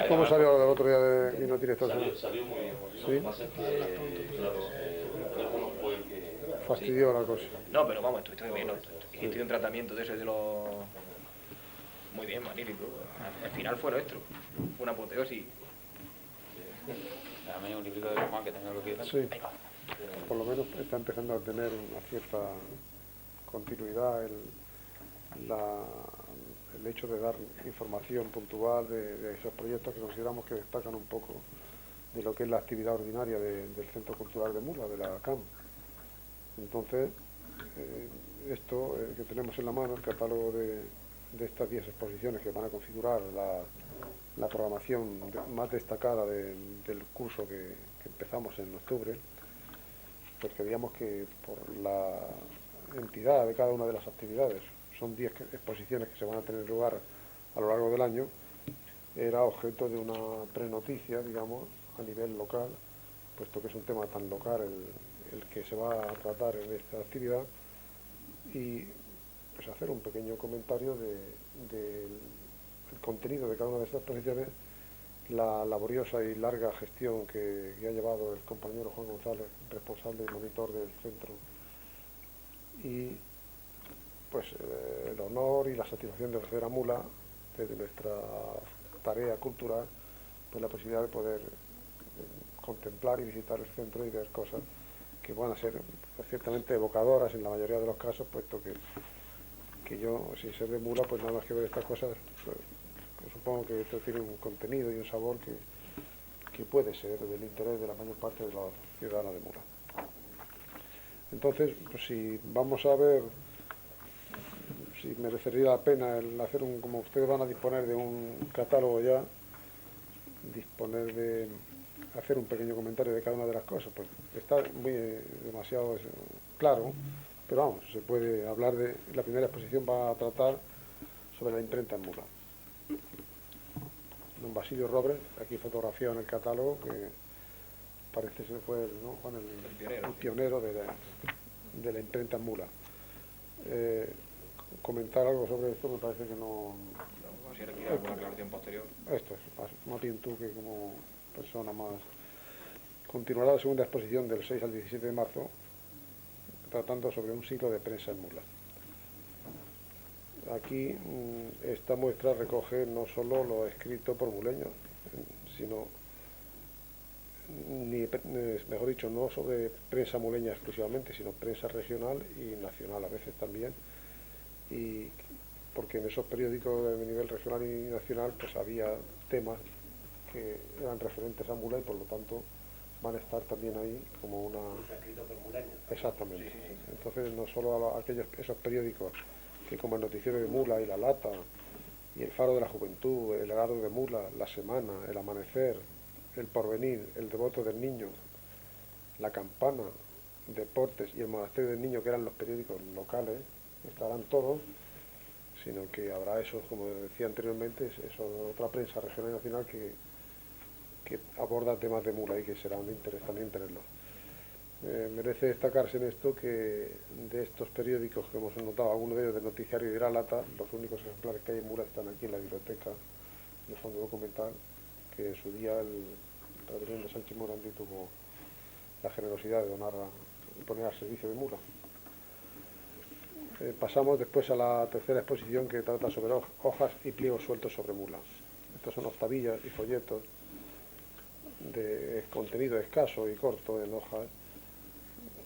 ¿Cómo salió el otro día de vino director? Salió muy bien. ¿Sí? Lo que pasa es que, claro, el teléfono fue el que... Fastidió la cosa. No, pero vamos, estuviste bien, ¿no? Hiciste un tratamiento de ese de los... Muy bien, magnífico. El final fue nuestro. Fue una apoteosis. A mí un libro de Juan que tenga que decir. Sí. Por lo menos está empezando a tener una cierta continuidad el hecho de dar información puntual de esos proyectos que consideramos que destacan un poco de lo que es la actividad ordinaria del Centro Cultural de Mula, de la CAM. Entonces, esto que tenemos en la mano, el catálogo de estas 10 exposiciones que van a configurar la programación más destacada del curso que empezamos en octubre, pues queríamos que por la entidad de cada una de las actividades, son 10 exposiciones que se van a tener lugar a lo largo del año, era objeto de una prenoticia, digamos, a nivel local, puesto que es un tema tan local el que se va a tratar en esta actividad, y pues hacer un pequeño comentario del contenido de cada una de estas exposiciones, la laboriosa y larga gestión que ha llevado el compañero Juan González, responsable y monitor del centro, y pues el honor y la satisfacción de ofrecer a Mula, desde nuestra tarea cultural, pues la posibilidad de poder contemplar y visitar el centro y ver cosas que van a ser pues, ciertamente evocadoras en la mayoría de los casos, puesto que yo, sin ser de Mula, pues nada más que ver estas cosas, pues supongo que esto tiene un contenido y un sabor que puede ser del interés de la mayor parte de los ciudadanos de Mura. Entonces, pues si vamos a ver si merecería la pena el hacer como ustedes van a disponer de un catálogo ya, disponer de hacer un pequeño comentario de cada una de las cosas, pues está demasiado claro, pero vamos, se puede hablar de, la primera exposición va a tratar sobre la imprenta en Mura. Don Basilio Robles, aquí fotografiado en el catálogo, que parece ser fue Juan, el pionero de la imprenta en Mula. Comentar algo sobre esto me parece que no... Si ahora quiere alguna aclaración posterior. Esto es, más bien tú que como persona más... Continuará la segunda exposición del 6 al 17 de marzo, tratando sobre un siglo de prensa en Mula. Aquí esta muestra recoge no solo lo escrito por muleños, sino, mejor dicho, no sobre prensa muleña exclusivamente, sino prensa regional y nacional a veces también, y porque en esos periódicos de nivel regional y nacional pues había temas que eran referentes a Mula y por lo tanto van a estar también ahí como una... Escrito por muleños. Exactamente. Sí. Entonces no solo esos periódicos que como el Noticiero de Mula y La Lata y el Faro de la Juventud, el Heraldo de Mula, La Semana, el Amanecer, el Porvenir, el Devoto del Niño, la Campana, Deportes y el Monasterio del Niño, que eran los periódicos locales, estarán todos, sino que habrá esos, como decía anteriormente, otra prensa regional y nacional que aborda temas de Mula y que serán de interés también tenerlos. Merece destacarse en esto que de estos periódicos que hemos notado, algunos de ellos del Noticiario y de La Lata, los únicos ejemplares que hay en Mura están aquí en la biblioteca del Fondo Documental, que en su día el Adrián de Sánchez Morandi tuvo la generosidad de donar y poner al servicio de Mura. Pasamos después a la tercera exposición, que trata sobre hojas y pliegos sueltos sobre Mula. Estos son octavillas y folletos de contenido escaso y corto en hojas,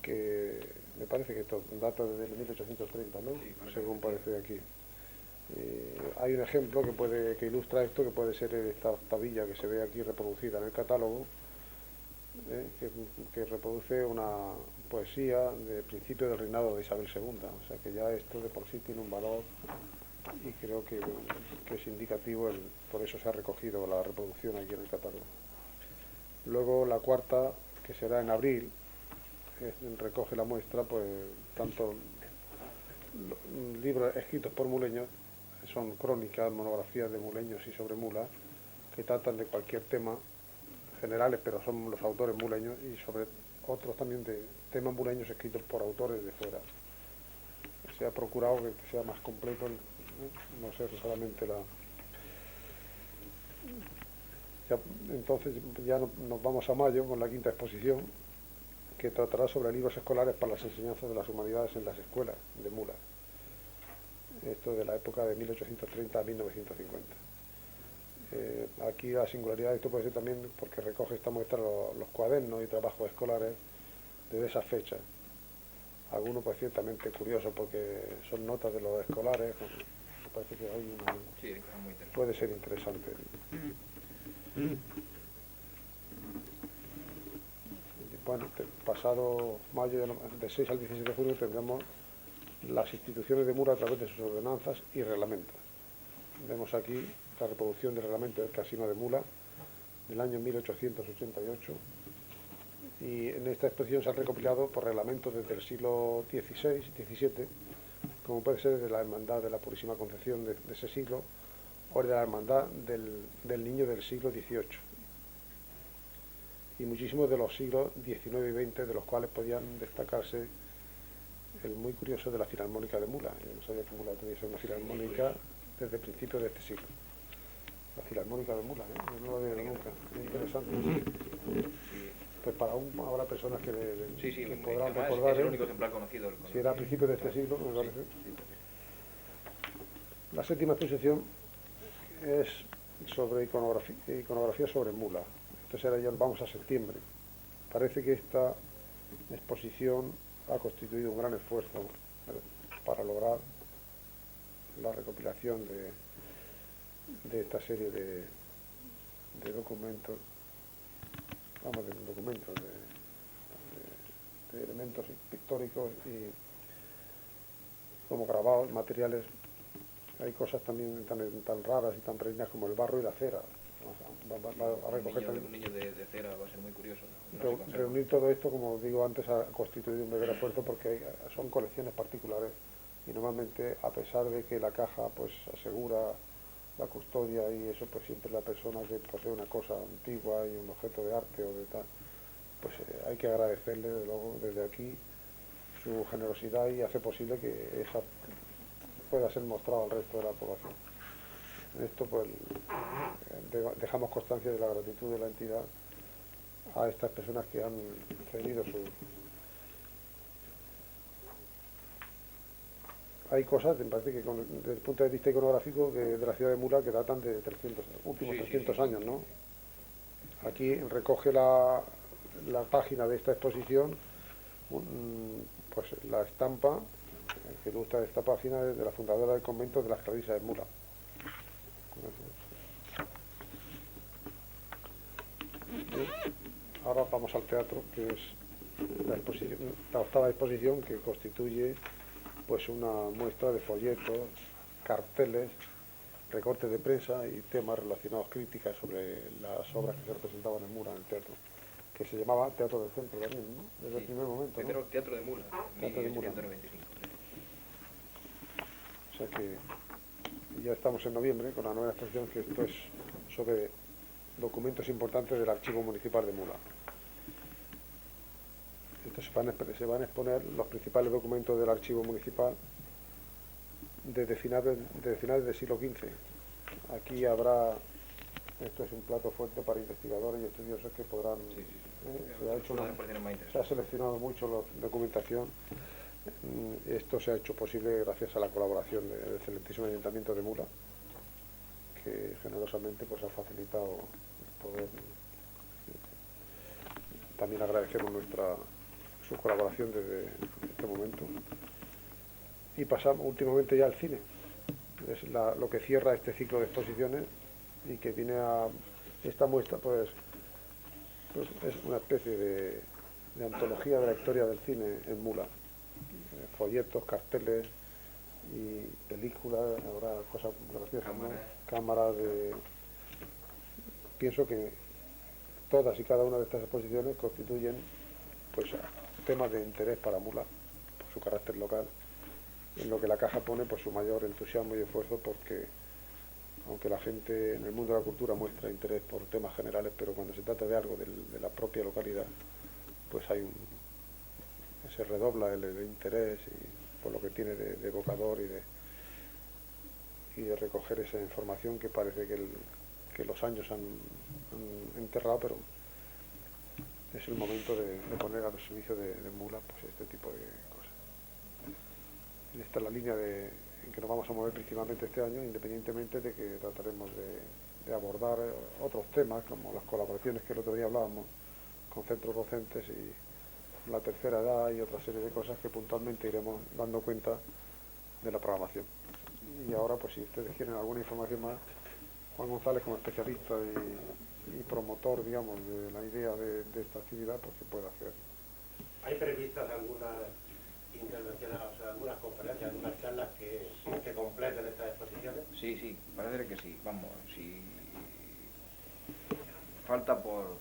que me parece que esto data desde el 1830, ¿no? Sí, según parece aquí. Hay un ejemplo que ilustra esto, que puede ser esta octavilla que se ve aquí reproducida en el catálogo, que reproduce una poesía de principio del reinado de Isabel II, o sea que ya esto de por sí tiene un valor y creo que es indicativo, por eso se ha recogido la reproducción aquí en el catálogo. Luego la cuarta, que será en abril, recoge la muestra, pues tanto libros escritos por muleños, son crónicas, monografías de muleños y sobre Mula, que tratan de cualquier tema, generales, pero son los autores muleños, y sobre otros también de temas muleños escritos por autores de fuera. Se ha procurado que sea más completo, no ser solamente entonces ya nos vamos a mayo con la quinta exposición, que tratará sobre libros escolares para las enseñanzas de las humanidades en las escuelas de Mula. Esto de la época de 1830 a 1950. Aquí la singularidad de esto puede ser también porque recoge esta muestra los cuadernos y trabajos escolares desde esa fecha. Algunos pues ciertamente curiosos porque son notas de los escolares. Me parece que hay una, Sí, cosas muy interesantes. puede ser interesante. Bueno, pasado mayo, de 6 al 16 de junio, tendremos las instituciones de Mura a través de sus ordenanzas y reglamentos. Vemos aquí la reproducción del reglamento del Casino de Mula del año 1888, y en esta exposición se han recopilado por reglamentos desde el siglo XVI, XVII, como puede ser de la Hermandad de la Purísima Concepción de ese siglo, o de la Hermandad del Niño del siglo XVIII, y muchísimos de los siglos XIX y XX, de los cuales podían destacarse el muy curioso de la Filarmónica de Mula. Yo no sabía que Mula tuviese una filarmónica desde principios de este siglo. La Filarmónica de Mula, yo no lo había visto nunca. Es interesante. Pues habrá personas que, que podrán además recordar, es el único ejemplar conocido. si era a principios de este siglo, me parece. La séptima exposición es sobre iconografía sobre Mula. Esto será ya, vamos a septiembre. Parece que esta exposición ha constituido un gran esfuerzo para lograr la recopilación de esta serie de documentos, de elementos pictóricos y como grabados, materiales. Hay cosas también tan raras y tan reinas como el barro y la cera. Va a recoger también. Un niño de cera va a ser muy curioso, ¿no? Reunir todo esto, como digo antes, ha constituido un verdadero esfuerzo porque son colecciones particulares y normalmente, a pesar de que la caja pues asegura la custodia y eso, pues siempre la persona que posee una cosa antigua y un objeto de arte o de tal, pues hay que agradecerle desde luego desde aquí su generosidad y hacer posible que esa pueda ser mostrado al resto de la población. En esto pues dejamos constancia de la gratitud de la entidad a estas personas que han cedido su... Hay cosas, me parece que desde el punto de vista iconográfico de la ciudad de Mula que datan de últimos 300 años, ¿no? Aquí recoge la página de esta exposición, pues la estampa que ilustra esta página de la fundadora del convento de las Clarisas de Mula. Y ahora vamos al teatro, que es la octava exposición, que constituye pues una muestra de folletos, carteles, recortes de prensa y temas relacionados, críticas sobre las obras que se representaban en Mura en el teatro, que se llamaba Teatro del Centro también, ¿no? Desde el primer momento, ¿no? Teatro de Mula, Teatro de Mula. 1895. O sea que ya estamos en noviembre con la nueva exposición, que esto es sobre documentos importantes del Archivo Municipal de Mula. Entonces se van a exponer los principales documentos del Archivo Municipal desde finales del siglo XV. Aquí habrá, esto es un plato fuerte para investigadores y estudiosos que podrán... Se ha seleccionado mucho la documentación. Esto se ha hecho posible gracias a la colaboración del excelentísimo Ayuntamiento de Mula, que generosamente pues ha facilitado poder. También agradecemos su colaboración desde este momento. Y pasamos últimamente ya al cine. Es lo que cierra este ciclo de exposiciones y que viene a esta muestra, pues es una especie de antología de la historia del cine en Mula. Folletos, carteles y películas, habrá cosas graciosas, cámaras de... Pienso que todas y cada una de estas exposiciones constituyen pues temas de interés para Mula por su carácter local, en lo que la caja pone pues su mayor entusiasmo y esfuerzo, porque aunque la gente en el mundo de la cultura muestra interés por temas generales, pero cuando se trata de algo de la propia localidad, pues se redobla el interés y por lo que tiene de evocador y de recoger esa información que parece que que los años han enterrado, pero es el momento de poner al servicio de Mula pues este tipo de cosas. Esta es la línea en que nos vamos a mover principalmente este año, independientemente de que trataremos de abordar otros temas como las colaboraciones que el otro día hablábamos con centros docentes y la tercera edad y otra serie de cosas que puntualmente iremos dando cuenta de la programación. Y ahora, pues si ustedes quieren alguna información más, Juan González, como especialista y promotor, digamos, de la idea de esta actividad, pues que puede hacer. ¿Hay previstas algunas intervenciones, o sea, algunas conferencias, algunas charlas que completen estas exposiciones? Sí, parece que sí, vamos, sí. Falta por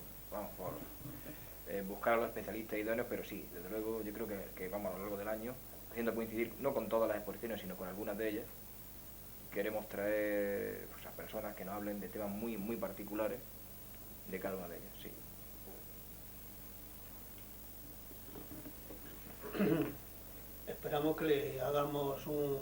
buscar a los especialistas idóneos, pero sí, desde luego yo creo que vamos a lo largo del año, haciendo coincidir, no con todas las exposiciones, sino con algunas de ellas, queremos traer pues, a personas que nos hablen de temas muy, muy particulares de cada una de ellas, sí. Esperamos que le hagamos un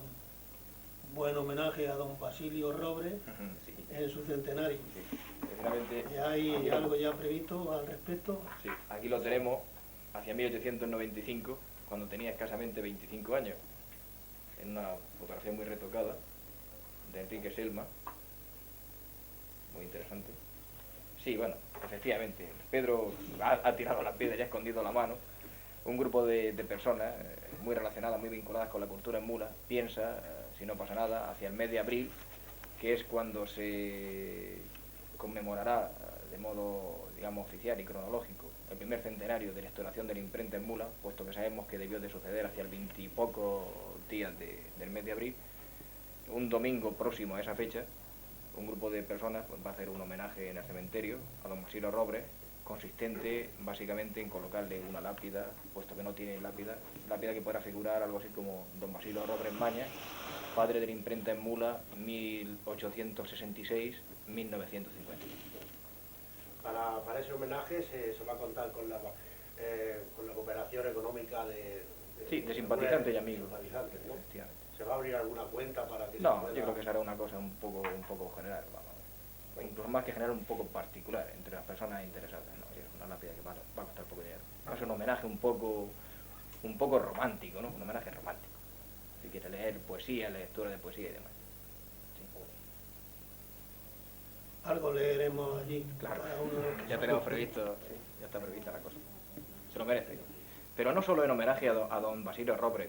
buen homenaje a don Basilio Robre Sí. en su centenario. Sí. Precisamente, ¿Hay algo ya previsto al respecto? sí, aquí lo tenemos hacia 1895, cuando tenía escasamente 25 años, en una fotografía muy retocada de Enrique Selma, muy interesante. Sí, bueno, efectivamente, Pedro ha tirado la piedra y ha escondido la mano. Un grupo de personas muy relacionadas, muy vinculadas con la cultura en Mula, piensa, si no pasa nada, hacia el mes de abril, que es cuando se conmemorará de modo, digamos, oficial y cronológico el primer centenario de la instauración de la imprenta en Mula, puesto que sabemos que debió de suceder hacia el 20 y pocos días del mes de abril. Un domingo próximo a esa fecha, un grupo de personas pues, va a hacer un homenaje en el cementerio a don Basilio Robre, consistente básicamente en colocarle una lápida, puesto que no tiene lápida que pueda figurar algo así como don Basilio Robre en Maña, padre de la imprenta en Mula, 1866-1950. Para ese homenaje se va a contar con la cooperación económica de simpatizantes y amigos. Simpatizantes, ¿no? Efectivamente. ¿Se va a abrir alguna cuenta para que No, se pueda... yo creo que será una cosa un poco general, vamos. Incluso más que general, un poco particular entre las personas interesadas, ¿no? Es una lápida que va a costar poco dinero. Es un homenaje un poco romántico, ¿no? Un homenaje romántico. Si quieres leer poesía, lectura de poesía y demás. Sí. Algo leeremos allí. Claro, cada uno de los que ya se tenemos guste. previsto, sí, ya está prevista la cosa. Se lo merece. Pero no solo en homenaje a don Basilio Robre,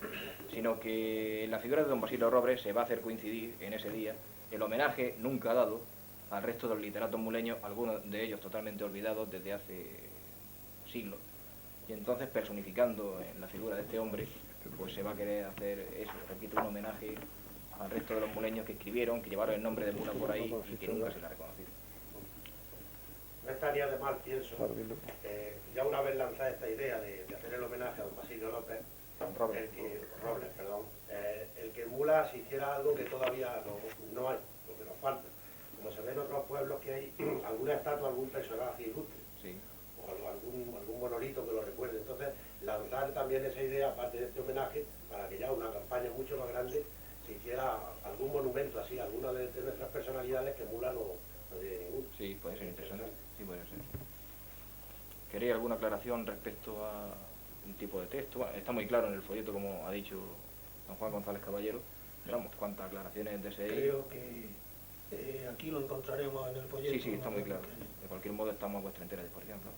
sino que en la figura de don Basilio Robre se va a hacer coincidir en ese día el homenaje nunca dado al resto de los literatos muleños, algunos de ellos totalmente olvidados desde hace siglos. Y entonces, personificando en la figura de este hombre, pues se va a querer hacer eso, repito, un homenaje al resto de los muleños que escribieron, que llevaron el nombre de Mula por ahí y que nunca se le ha reconocido. No estaría de mal, pienso, ya una vez lanzada esta idea de hacer el homenaje a don Basilio López, Robles, el que en Mula se hiciera algo que todavía no hay, lo que nos falta. Como se ve en otros pueblos que hay alguna estatua, algún personaje ilustre, sí. o algún monolito que lo recuerde. Entonces, lanzar también esa idea, aparte de este homenaje, para que ya una campaña mucho más grande se hiciera algún monumento así, alguna de nuestras personalidades que Mula no tiene ninguno. Sí, puede ser interesante. Sí, puede ser. ¿Queréis alguna aclaración respecto a un tipo de texto? Bueno, está muy claro en el folleto, como ha dicho don Juan González Caballero. Vamos, cuántas aclaraciones deseéis. Creo que aquí lo encontraremos en el folleto. Sí, está muy claro. De cualquier modo estamos a vuestra entera disposición, claro.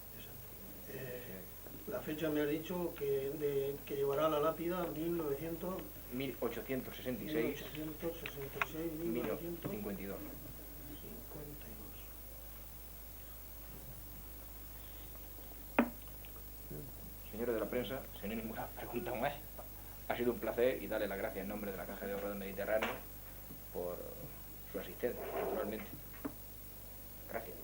La fecha me ha dicho que llevará la lápida 1866, 1952. Señores de la prensa, si no hay ninguna pregunta más, ha sido un placer y darle las gracias en nombre de la Caja de Ahorro del Mediterráneo por su asistencia, naturalmente. Gracias.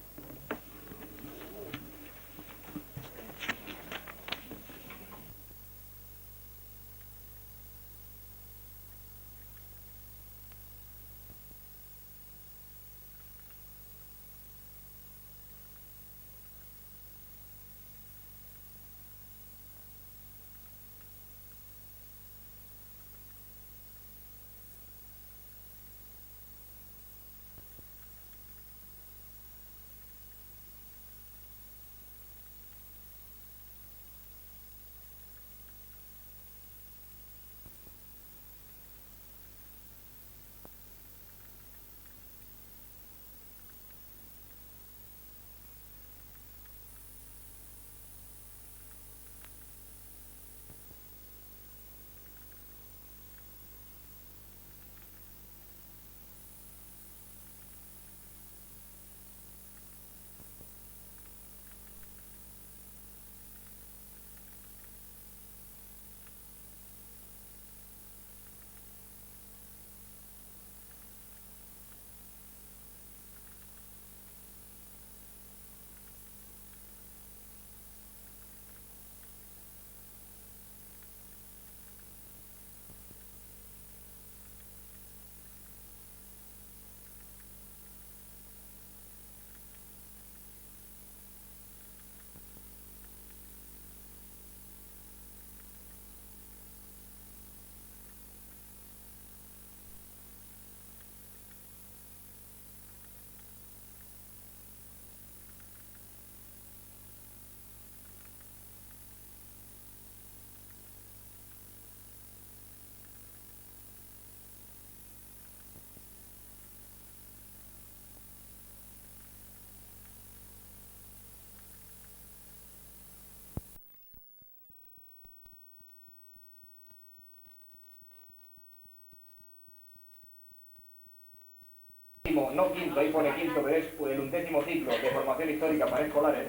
no quinto, ahí pone quinto, pero es el 11º ciclo de formación histórica para escolares,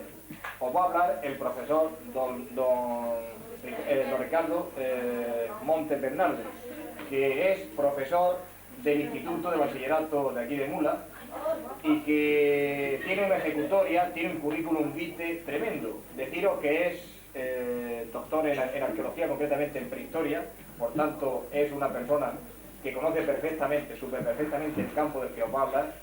os va a hablar el profesor don Ricardo Montes Bernardes, que es profesor del Instituto de Bachillerato de aquí de Mula y que tiene una ejecutoria, tiene un currículum vitae tremendo. Deciros que es doctor en arqueología, concretamente en prehistoria, por tanto es una persona que conoce perfectamente, súper perfectamente el campo del que os va a hablar.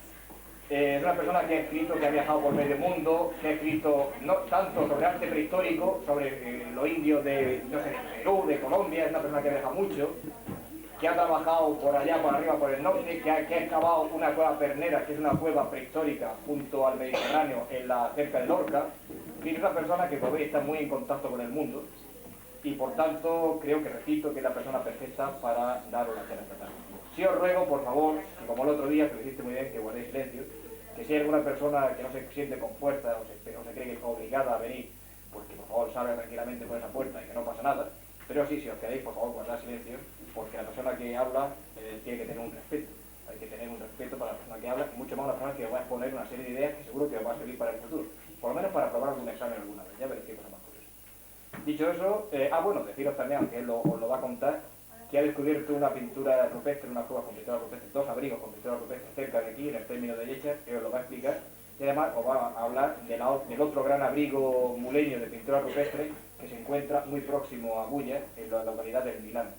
Es una persona que ha escrito, que ha viajado por medio mundo, que ha escrito no tanto sobre arte prehistórico, sobre los indios de, no sé, de Perú, de Colombia, es una persona que ha viajado mucho, que ha trabajado por allá, por arriba, por el norte, que ha excavado una cueva pernera, que es una cueva prehistórica junto al Mediterráneo, cerca de Lorca. Y es una persona que, como veis, está muy en contacto con el mundo y, por tanto, creo que repito que es la persona perfecta para dar una charla esta tarde. Sí os ruego, por favor, que como el otro día, que lo hiciste muy bien, que guardéis silencio, que si hay alguna persona que no se siente con fuerza o se cree que es obligada a venir, pues que por favor salga tranquilamente por esa puerta y que no pasa nada. Pero sí, si os queréis, por favor, guardad silencio, porque la persona que habla tiene que tener un respeto. Hay que tener un respeto para la persona que habla, y mucho más la persona que os va a exponer una serie de ideas que seguro que os va a servir para el futuro. Por lo menos para aprobar algún examen alguna vez. Ya veréis qué cosa más curiosa. Dicho eso, bueno, deciros también, aunque él os lo va a contar, que ha descubierto una pintura rupestre, una cueva con pintura rupestre, dos abrigos con pintura rupestre cerca de aquí, en el término de Llechas, que os lo va a explicar. Y además os va a hablar del otro gran abrigo muleño de pintura rupestre que se encuentra muy próximo a Bulla, en la localidad del Milán.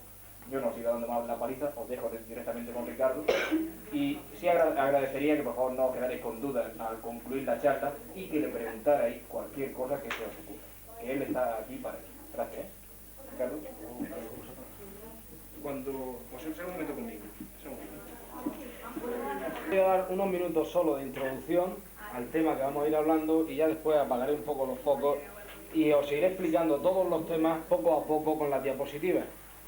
Yo no os sigo dando más la paliza, os dejo directamente con Ricardo. Y sí agradecería que por favor no os quedaréis con dudas al concluir la charla y que le preguntarais cualquier cosa que se os ocurra. Que él está aquí para eso. Gracias. Ricardo. Cuando... Pues un momento conmigo. Voy a dar unos minutos solo de introducción al tema que vamos a ir hablando y ya después apagaré un poco los focos y os iré explicando todos los temas poco a poco con las diapositivas,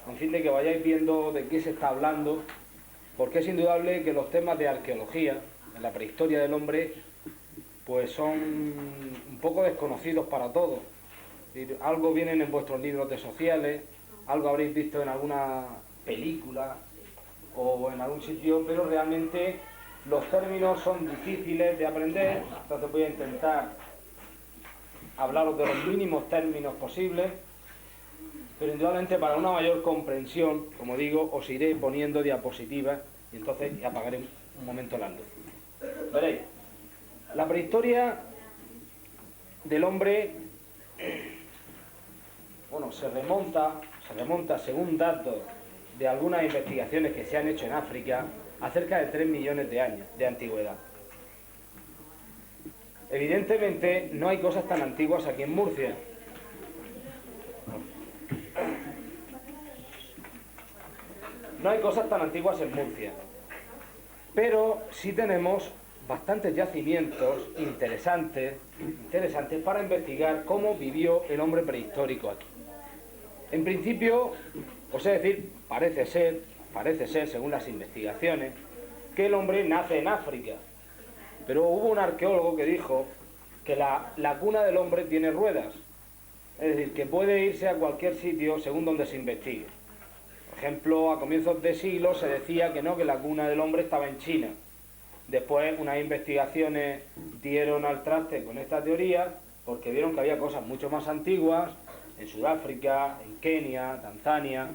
con fin de que vayáis viendo de qué se está hablando, porque es indudable que los temas de arqueología, en la prehistoria del hombre, pues son un poco desconocidos para todos. Algo vienen en vuestros libros de sociales, algo habréis visto en alguna película o en algún sitio, pero realmente los términos son difíciles de aprender, entonces voy a intentar hablaros de los mínimos términos posibles, pero indudablemente para una mayor comprensión, como digo, os iré poniendo diapositivas y entonces apagaré un momento las luces. Veréis, la prehistoria del hombre, bueno, se remonta según datos de algunas investigaciones que se han hecho en África a cerca de 3 millones de años de antigüedad. Evidentemente no hay cosas tan antiguas aquí en Murcia. No hay cosas tan antiguas en Murcia, pero sí tenemos bastantes yacimientos interesantes para investigar cómo vivió el hombre prehistórico aquí. En principio, os he de decir, parece ser, según las investigaciones, que el hombre nace en África. Pero hubo un arqueólogo que dijo que la cuna del hombre tiene ruedas. Es decir, que puede irse a cualquier sitio según donde se investigue. Por ejemplo, a comienzos de siglo se decía que no, que la cuna del hombre estaba en China. Después unas investigaciones dieron al traste con esta teoría porque vieron que había cosas mucho más antiguas en Sudáfrica, en Kenia, Tanzania,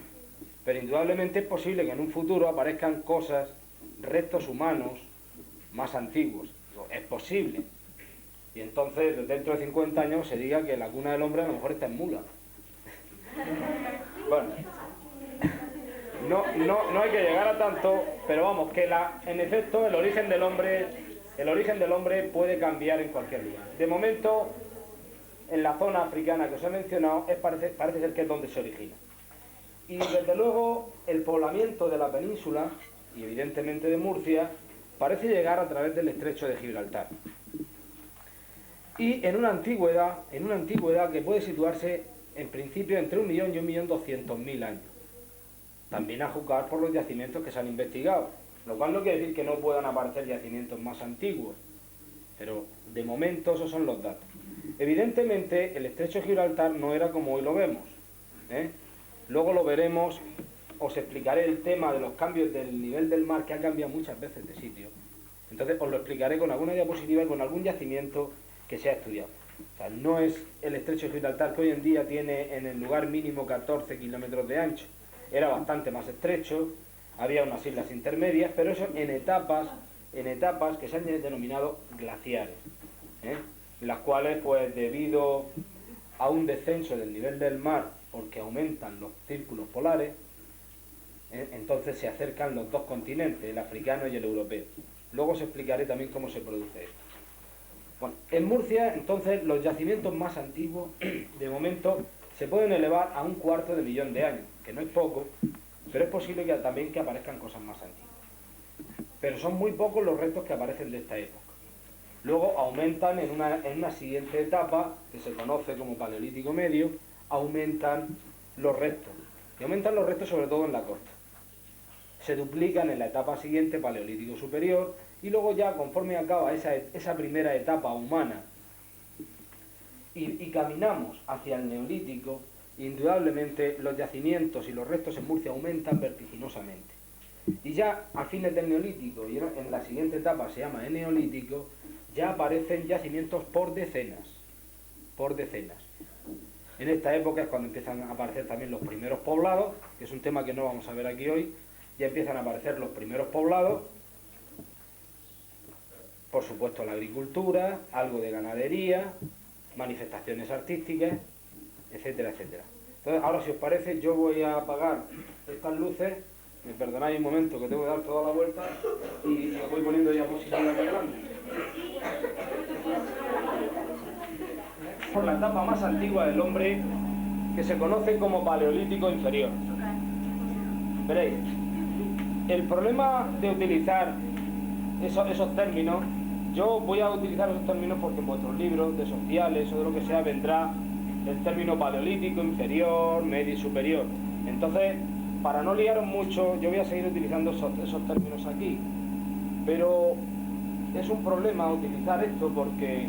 pero indudablemente es posible que en un futuro aparezcan cosas, restos humanos más antiguos. Es posible. Y entonces dentro de 50 años se diga que la cuna del hombre a lo mejor está en Mula. Bueno, no hay que llegar a tanto, pero vamos, que en efecto el origen del hombre puede cambiar en cualquier lugar. De momento, en la zona africana que os he mencionado, parece ser que es donde se origina. Y desde luego el poblamiento de la península, y evidentemente de Murcia, parece llegar a través del estrecho de Gibraltar. Y en una antigüedad que puede situarse en principio entre 1 millón y 1.200.000 años. También a juzgar por los yacimientos que se han investigado, lo cual no quiere decir que no puedan aparecer yacimientos más antiguos, pero de momento esos son los datos. Evidentemente el estrecho de Gibraltar no era como hoy lo vemos, Luego lo veremos, os explicaré el tema de los cambios del nivel del mar, que ha cambiado muchas veces de sitio. Entonces os lo explicaré con alguna diapositiva y con algún yacimiento que se ha estudiado. O sea, no es el estrecho de Gibraltar, que hoy en día tiene en el lugar mínimo 14 kilómetros de ancho. Era bastante más estrecho, había unas islas intermedias, pero eso en etapas que se han denominado glaciares, las cuales, pues debido a un descenso del nivel del mar, porque aumentan los círculos polares, entonces se acercan los dos continentes, el africano y el europeo. Luego os explicaré también cómo se produce esto. Bueno, en Murcia, entonces, los yacimientos más antiguos, de momento, se pueden elevar a 250.000 de años, que no es poco, pero es posible que también que aparezcan cosas más antiguas. Pero son muy pocos los restos que aparecen de esta época. Luego aumentan en una siguiente etapa, que se conoce como Paleolítico Medio, aumentan los restos. Y aumentan los restos sobre todo en la costa. Se duplican en la etapa siguiente, Paleolítico Superior, y luego ya, conforme acaba esa primera etapa humana, y caminamos hacia el Neolítico, indudablemente los yacimientos y los restos en Murcia aumentan vertiginosamente. Y ya a fines del Neolítico, y en la siguiente etapa se llama Eneolítico, ya aparecen yacimientos por decenas. Por decenas. En esta época es cuando empiezan a aparecer también los primeros poblados, que es un tema que no vamos a ver aquí hoy. Ya empiezan a aparecer los primeros poblados, por supuesto la agricultura, algo de ganadería, manifestaciones artísticas, etcétera, etcétera. Entonces, ahora si os parece, yo voy a apagar estas luces, me perdonáis un momento que tengo que dar toda la vuelta y os voy poniendo diapositivas más grandes. Por la etapa más antigua del hombre, que se conoce como Paleolítico Inferior. Veréis, el problema de utilizar esos términos, yo voy a utilizar esos términos porque en vuestros libros de sociales o de lo que sea vendrá el término Paleolítico Inferior, Medio y Superior. Entonces, para no liaros mucho, yo voy a seguir utilizando esos términos aquí. Pero es un problema utilizar esto porque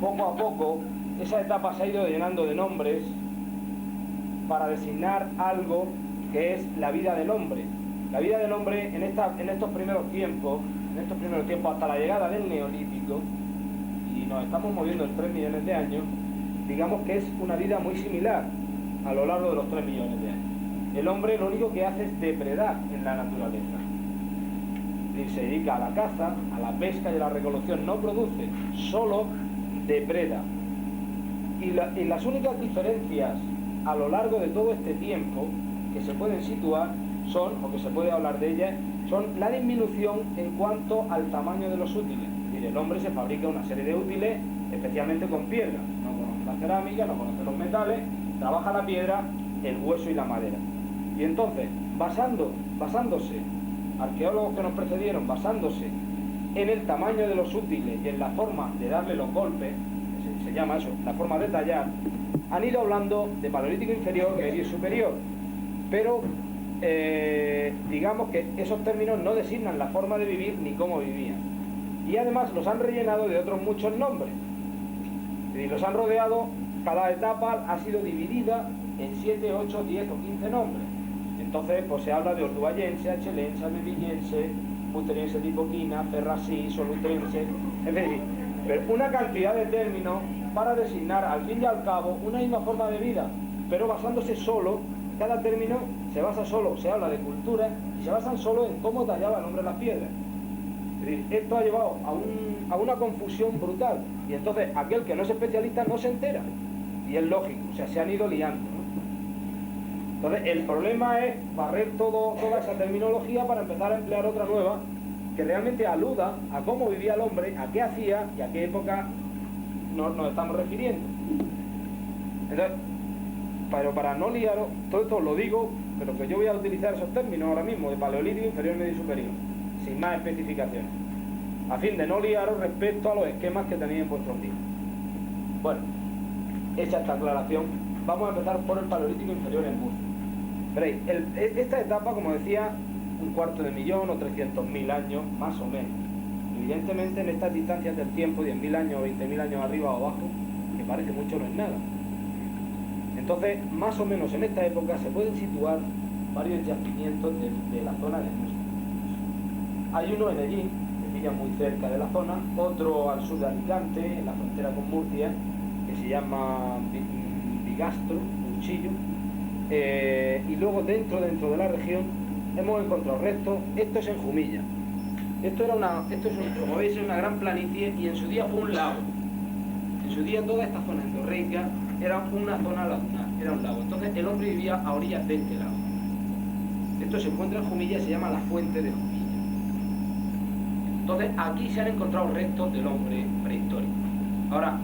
poco a poco esa etapa se ha ido llenando de nombres para designar algo que es la vida del hombre. La vida del hombre en estos primeros tiempos hasta la llegada del Neolítico, y nos estamos moviendo en 3 millones de años, digamos que es una vida muy similar a lo largo de los 3 millones de años. El hombre lo único que hace es depredar en la naturaleza. Se dedica a la caza, a la pesca y a la recolección. No produce, solo depreda. Y las únicas diferencias a lo largo de todo este tiempo que se pueden situar son, o que se puede hablar de ellas, son la disminución en cuanto al tamaño de los útiles. Es decir, el hombre se fabrica una serie de útiles, especialmente con piedra. No conoce la cerámica, no conoce los metales, trabaja la piedra, el hueso y la madera. Y entonces, basándose, arqueólogos que nos precedieron, basándose en el tamaño de los útiles y en la forma de darle los golpes, se llama eso, la forma de tallar, han ido hablando de Paleolítico Inferior, Medio y Superior. Pero digamos que esos términos no designan la forma de vivir ni cómo vivían. Y además los han rellenado de otros muchos nombres. Y los han rodeado, cada etapa ha sido dividida en 7, 8, 10 o 15 nombres. Entonces, pues se habla de orduayense, achelense, almedillense, musteriense, tipoquina, ferrasí, solutrense, es decir, pero una cantidad de términos para designar al fin y al cabo una misma forma de vida, pero basándose solo, cada término se basa solo, se habla de cultura y se basan solo en cómo tallaba el hombre las piedras. Es decir, esto ha llevado a una confusión brutal, y entonces aquel que no es especialista no se entera, y es lógico, o sea, se han ido liando, ¿no? Entonces el problema es barrer toda esa terminología para empezar a emplear otra nueva que realmente aluda a cómo vivía el hombre, a qué hacía y a qué época nos estamos refiriendo. Entonces, pero para no liaros, todo esto lo digo, pero que yo voy a utilizar esos términos ahora mismo de Paleolítico Inferior, Medio y Superior, sin más especificaciones, a fin de no liaros respecto a los esquemas que tenéis en vuestros libros. Bueno, hecha esta aclaración, vamos a empezar por el Paleolítico Inferior en Murcia. Veréis, esta etapa, como decía, 250.000 o 300.000 años, más o menos. Evidentemente, en estas distancias del tiempo, 10.000 años o 20.000 años arriba o abajo, que parece mucho, no es nada. Entonces, más o menos en esta época se pueden situar varios yacimientos de la zona de Murcia. Hay uno en Ellín, Jumilla, muy cerca de la zona, otro al sur de Alicante, en la frontera con Murcia, que se llama Bigastro, Cuchillo, y luego dentro de la región hemos encontrado restos. Esto es en Jumilla. Como veis, es una gran planicie y en su día fue un lago. En su día toda esta zona endorreica era una zona lagunar, era un lago. Entonces el hombre vivía a orillas de este lago. Esto se encuentra en Jumilla y se llama la Fuente de Jumilla. Entonces aquí se han encontrado restos del hombre prehistórico. Ahora,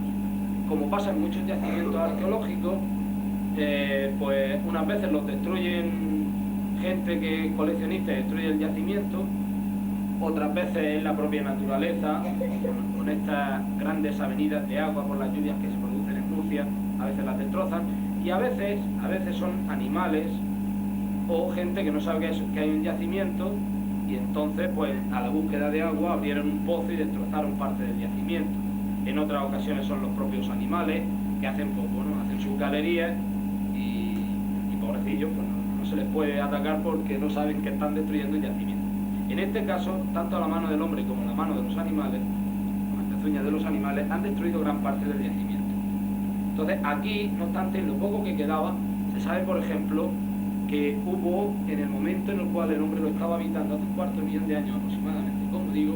como pasa en muchos yacimientos arqueológicos, pues unas veces los destruyen gente que es coleccionista y destruye el yacimiento, otras veces es la propia naturaleza, con estas grandes avenidas de agua por las lluvias que se producen en Murcia, a veces las destrozan, y a veces son animales o gente que no sabe que hay un yacimiento, y entonces pues a la búsqueda de agua abrieron un pozo y destrozaron parte del yacimiento. En otras ocasiones son los propios animales que hacen, pues, bueno, hacen sus galerías y pobrecillos, pues no se les puede atacar porque no saben que están destruyendo el yacimiento. En este caso, tanto la mano del hombre como la mano de los animales, las pezuñas de los animales, han destruido gran parte del yacimiento. Entonces aquí, no obstante, en lo poco que quedaba, se sabe, por ejemplo, que hubo, en el momento en el cual el hombre lo estaba habitando, hace un cuarto de millón de años aproximadamente, como digo,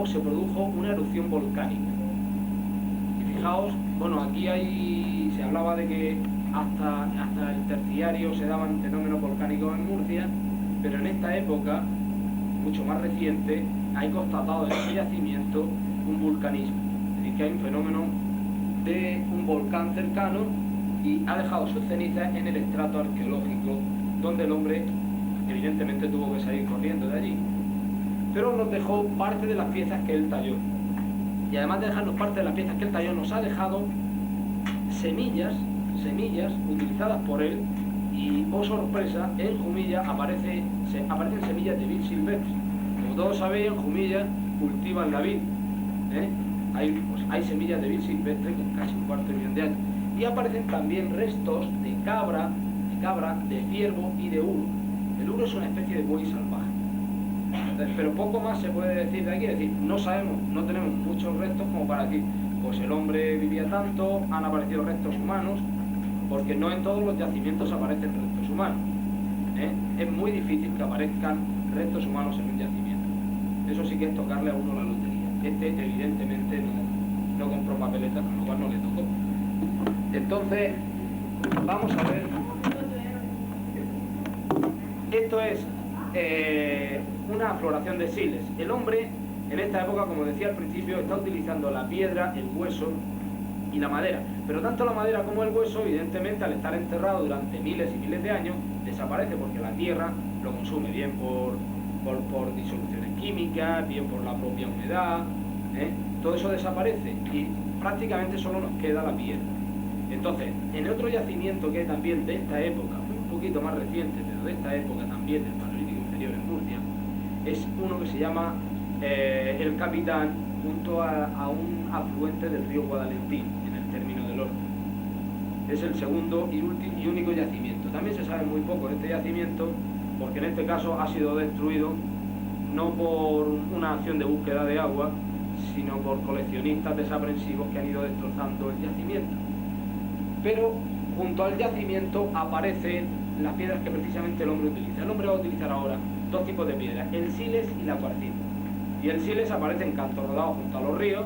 se produjo una erupción volcánica. Y fijaos, bueno, aquí se hablaba de que hasta el terciario se daban fenómenos volcánicos en Murcia, pero en esta época, mucho más reciente, hay constatado en ese yacimiento un vulcanismo, es decir, que hay un fenómeno de un volcán cercano y ha dejado sus cenizas en el estrato arqueológico, donde el hombre evidentemente tuvo que salir corriendo de allí. Pero nos dejó parte de las piezas que él talló. Y además de dejarnos parte de las piezas que él talló, nos ha dejado semillas utilizadas por él, y, oh sorpresa, en Jumilla aparecen semillas de vid silvestre. Como todos sabéis, en Jumilla cultivan la vid, hay semillas de vid silvestre con casi un cuarto de millón de años. Y aparecen también restos de cabra, de ciervo y de uro. El uro es una especie de buey salvaje. Entonces, pero poco más se puede decir de aquí, es decir, no sabemos, no tenemos muchos restos como para decir, pues el hombre vivía tanto, han aparecido restos humanos, porque no en todos los yacimientos aparecen restos humanos. Es muy difícil que aparezcan restos humanos en un yacimiento. Eso sí que es tocarle a uno la lotería. Este evidentemente no compró papeletas, con lo cual no le tocó. Entonces, vamos a ver. Esto es una afloración de siles. El hombre, en esta época, como decía al principio, está utilizando la piedra, el hueso y la madera. Pero tanto la madera como el hueso, evidentemente, al estar enterrado durante miles y miles de años, desaparece porque la tierra lo consume, bien por disoluciones químicas, bien por la propia humedad, todo eso desaparece y prácticamente solo nos queda la piedra. Entonces, en otro yacimiento que es también de esta época, un poquito más reciente, pero de esta época también del Paleolítico Inferior en Murcia, es uno que se llama El Capitán, junto a un afluente del río Guadalentín, en el término del Orco. Es el segundo y único yacimiento. También se sabe muy poco de este yacimiento, porque en este caso ha sido destruido no por una acción de búsqueda de agua, sino por coleccionistas desaprensivos que han ido destrozando el yacimiento. Pero junto al yacimiento aparecen las piedras que precisamente el hombre utiliza. El hombre va a utilizar ahora dos tipos de piedras, el siles y la cuarcita. Y el siles aparece en cantos rodados junto a los ríos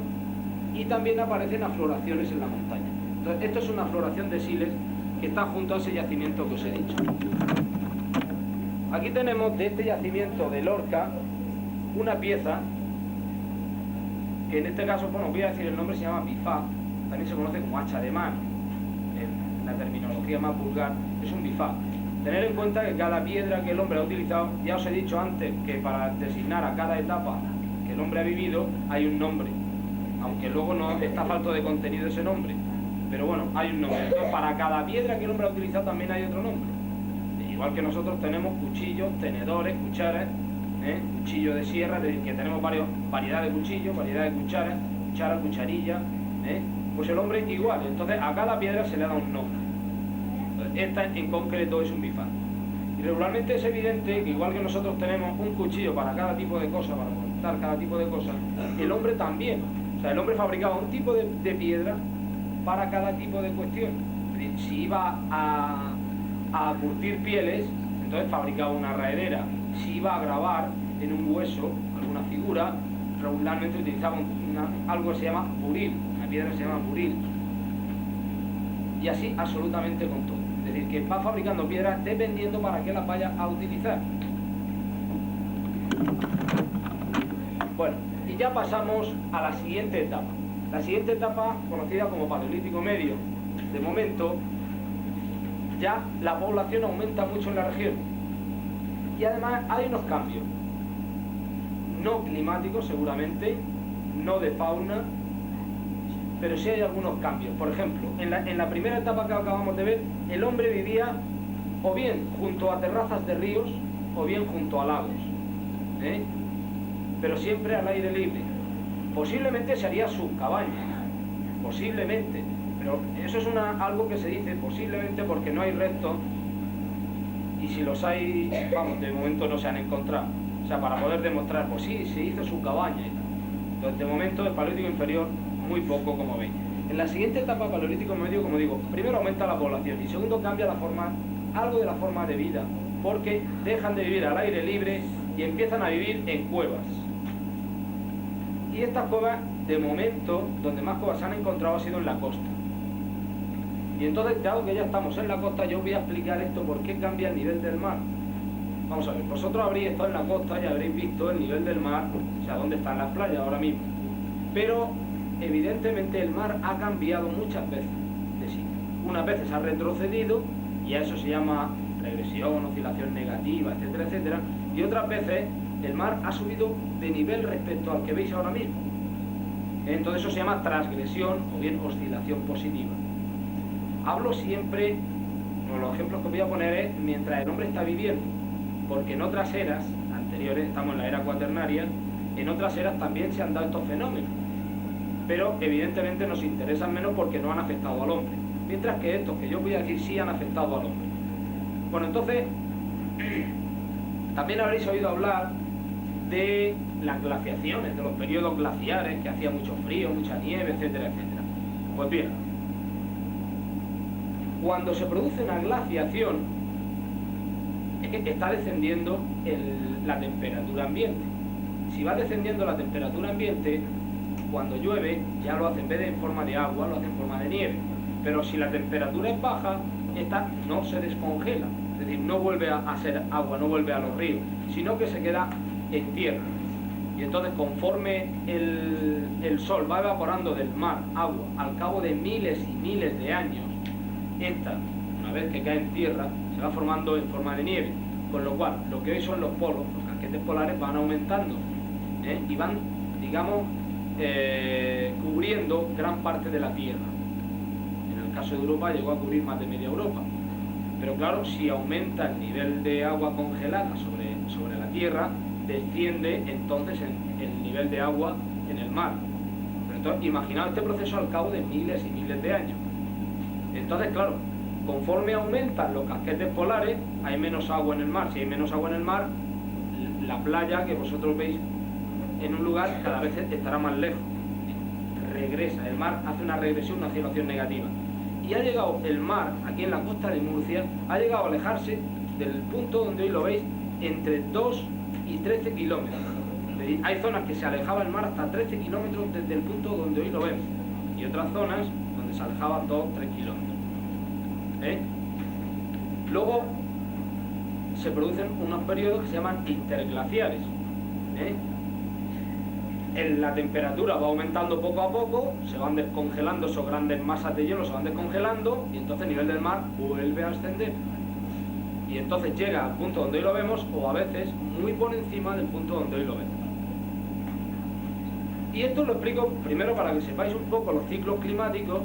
y también aparecen afloraciones en la montaña. Entonces, esto es una afloración de siles que está junto a ese yacimiento que os he dicho. Aquí tenemos de este yacimiento de Lorca una pieza que en este caso, bueno, voy a decir el nombre, se llama bifá, también se conoce como hacha de mano. En la terminología más vulgar es un bifá. Tener en cuenta que cada piedra que el hombre ha utilizado, ya os he dicho antes que para designar a cada etapa que el hombre ha vivido hay un nombre, aunque luego no está falto de contenido ese nombre, pero bueno, hay un nombre. Entonces, para cada piedra que el hombre ha utilizado también hay otro nombre. Igual que nosotros tenemos cuchillos, tenedores, cucharas, cuchillo de sierra, es decir, que tenemos variedad de cuchillos, variedad de cucharas, cucharilla, pues el hombre igual. Entonces a cada piedra se le da un nombre. Entonces, esta en concreto es un bifá. Y regularmente es evidente que igual que nosotros tenemos un cuchillo para cada tipo de cosa, para cortar cada tipo de cosa, el hombre también. O sea, el hombre fabricaba un tipo de piedra para cada tipo de cuestión. Es decir, si iba a curtir pieles, entonces fabricaba una raedera. Si iba a grabar en un hueso alguna figura, regularmente utilizaba algo que se llama buril, una piedra que se llama buril. Y así absolutamente con todo. Es decir, que va fabricando piedras dependiendo para qué las vaya a utilizar. Bueno, y ya pasamos a la siguiente etapa. La siguiente etapa, conocida como Paleolítico Medio. De momento, ya la población aumenta mucho en la región. Y además hay unos cambios. No climáticos seguramente, no de fauna, pero sí hay algunos cambios. Por ejemplo, en la primera etapa que acabamos de ver, el hombre vivía o bien junto a terrazas de ríos o bien junto a lagos, pero siempre al aire libre. Posiblemente se haría sus cabañas, posiblemente, pero eso es algo que se dice posiblemente porque no hay restos, y si los hay, vamos, de momento no se han encontrado. O sea, para poder demostrar, pues sí, se hizo su cabaña y tal. Entonces, de momento, el Paleolítico Inferior, muy poco, como veis. En la siguiente etapa, Paleolítico Medio, como digo, primero aumenta la población y segundo cambia algo de la forma de vida, porque dejan de vivir al aire libre y empiezan a vivir en cuevas. Y estas cuevas, de momento, donde más cuevas se han encontrado ha sido en la costa. Y entonces, dado que ya estamos en la costa, yo os voy a explicar esto, por qué cambia el nivel del mar. Vamos a ver, vosotros habréis estado en la costa y habréis visto el nivel del mar, o sea, dónde están las playas ahora mismo. Pero, evidentemente, el mar ha cambiado muchas veces de sitio. Unas veces ha retrocedido, y a eso se llama regresión, oscilación negativa, etcétera, etcétera. Y otras veces, el mar ha subido de nivel respecto al que veis ahora mismo. Entonces eso se llama transgresión o bien oscilación positiva. Hablo siempre, los ejemplos que voy a poner es mientras el hombre está viviendo, porque en otras eras anteriores, estamos en la era cuaternaria, en otras eras también se han dado estos fenómenos, pero evidentemente nos interesan menos porque no han afectado al hombre, mientras que estos que yo voy a decir sí han afectado al hombre. Bueno, entonces, también habréis oído hablar de las glaciaciones, de los periodos glaciares, que hacía mucho frío, mucha nieve, etcétera, etcétera. Pues bien, cuando se produce una glaciación, es que está descendiendo la temperatura ambiente. Si va descendiendo la temperatura ambiente, cuando llueve, ya lo hace en vez de en forma de agua, lo hace en forma de nieve. Pero si la temperatura es baja, esta no se descongela, es decir, no vuelve a ser agua, no vuelve a los ríos, sino que se queda en tierra. Y entonces, conforme el sol va evaporando del mar agua al cabo de miles y miles de años, esta, una vez que cae en tierra, se va formando en forma de nieve, con lo cual lo que hoy son los polos, los casquetes polares, van aumentando y van, digamos, cubriendo gran parte de la tierra. En el caso de Europa llegó a cubrir más de media Europa, pero claro, si aumenta el nivel de agua congelada sobre la tierra, desciende entonces el nivel de agua en el mar. Pero entonces, imaginaos este proceso al cabo de miles y miles de años. Entonces, claro, conforme aumentan los casquetes polares, hay menos agua en el mar. Si hay menos agua en el mar, la playa que vosotros veis en un lugar cada vez estará más lejos. Regresa, el mar hace una regresión, una oscilación negativa. Y ha llegado el mar, aquí en la costa de Murcia, ha llegado a alejarse del punto donde hoy lo veis, entre 2 y 13 kilómetros. Hay zonas que se alejaba el mar hasta 13 kilómetros desde el punto donde hoy lo vemos. Y otras zonas donde se alejaba 2 o 3 kilómetros. Luego se producen unos periodos que se llaman interglaciares. La temperatura va aumentando poco a poco, se van descongelando esos grandes masas de hielo, se van descongelando y entonces el nivel del mar vuelve a ascender. Y entonces llega al punto donde hoy lo vemos, o a veces muy por encima del punto donde hoy lo vemos. Y esto lo explico primero para que sepáis un poco los ciclos climáticos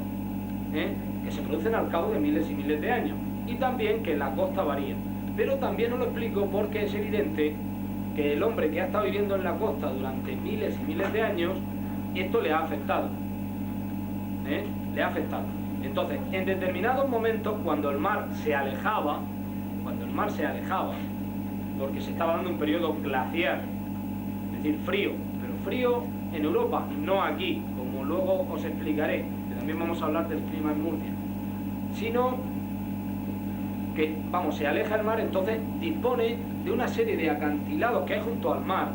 que se producen al cabo de miles y miles de años. Y también que la costa varía. Pero también os lo explico porque es evidente que el hombre que ha estado viviendo en la costa durante miles y miles de años, esto le ha afectado. Le ha afectado. Entonces, en determinados momentos, cuando el mar se alejaba, cuando el mar se alejaba, porque se estaba dando un periodo glacial, es decir, frío, pero frío en Europa, no aquí, como luego os explicaré, que también vamos a hablar del clima en Murcia, sino que, vamos, se aleja el mar, entonces dispone de una serie de acantilados que hay junto al mar,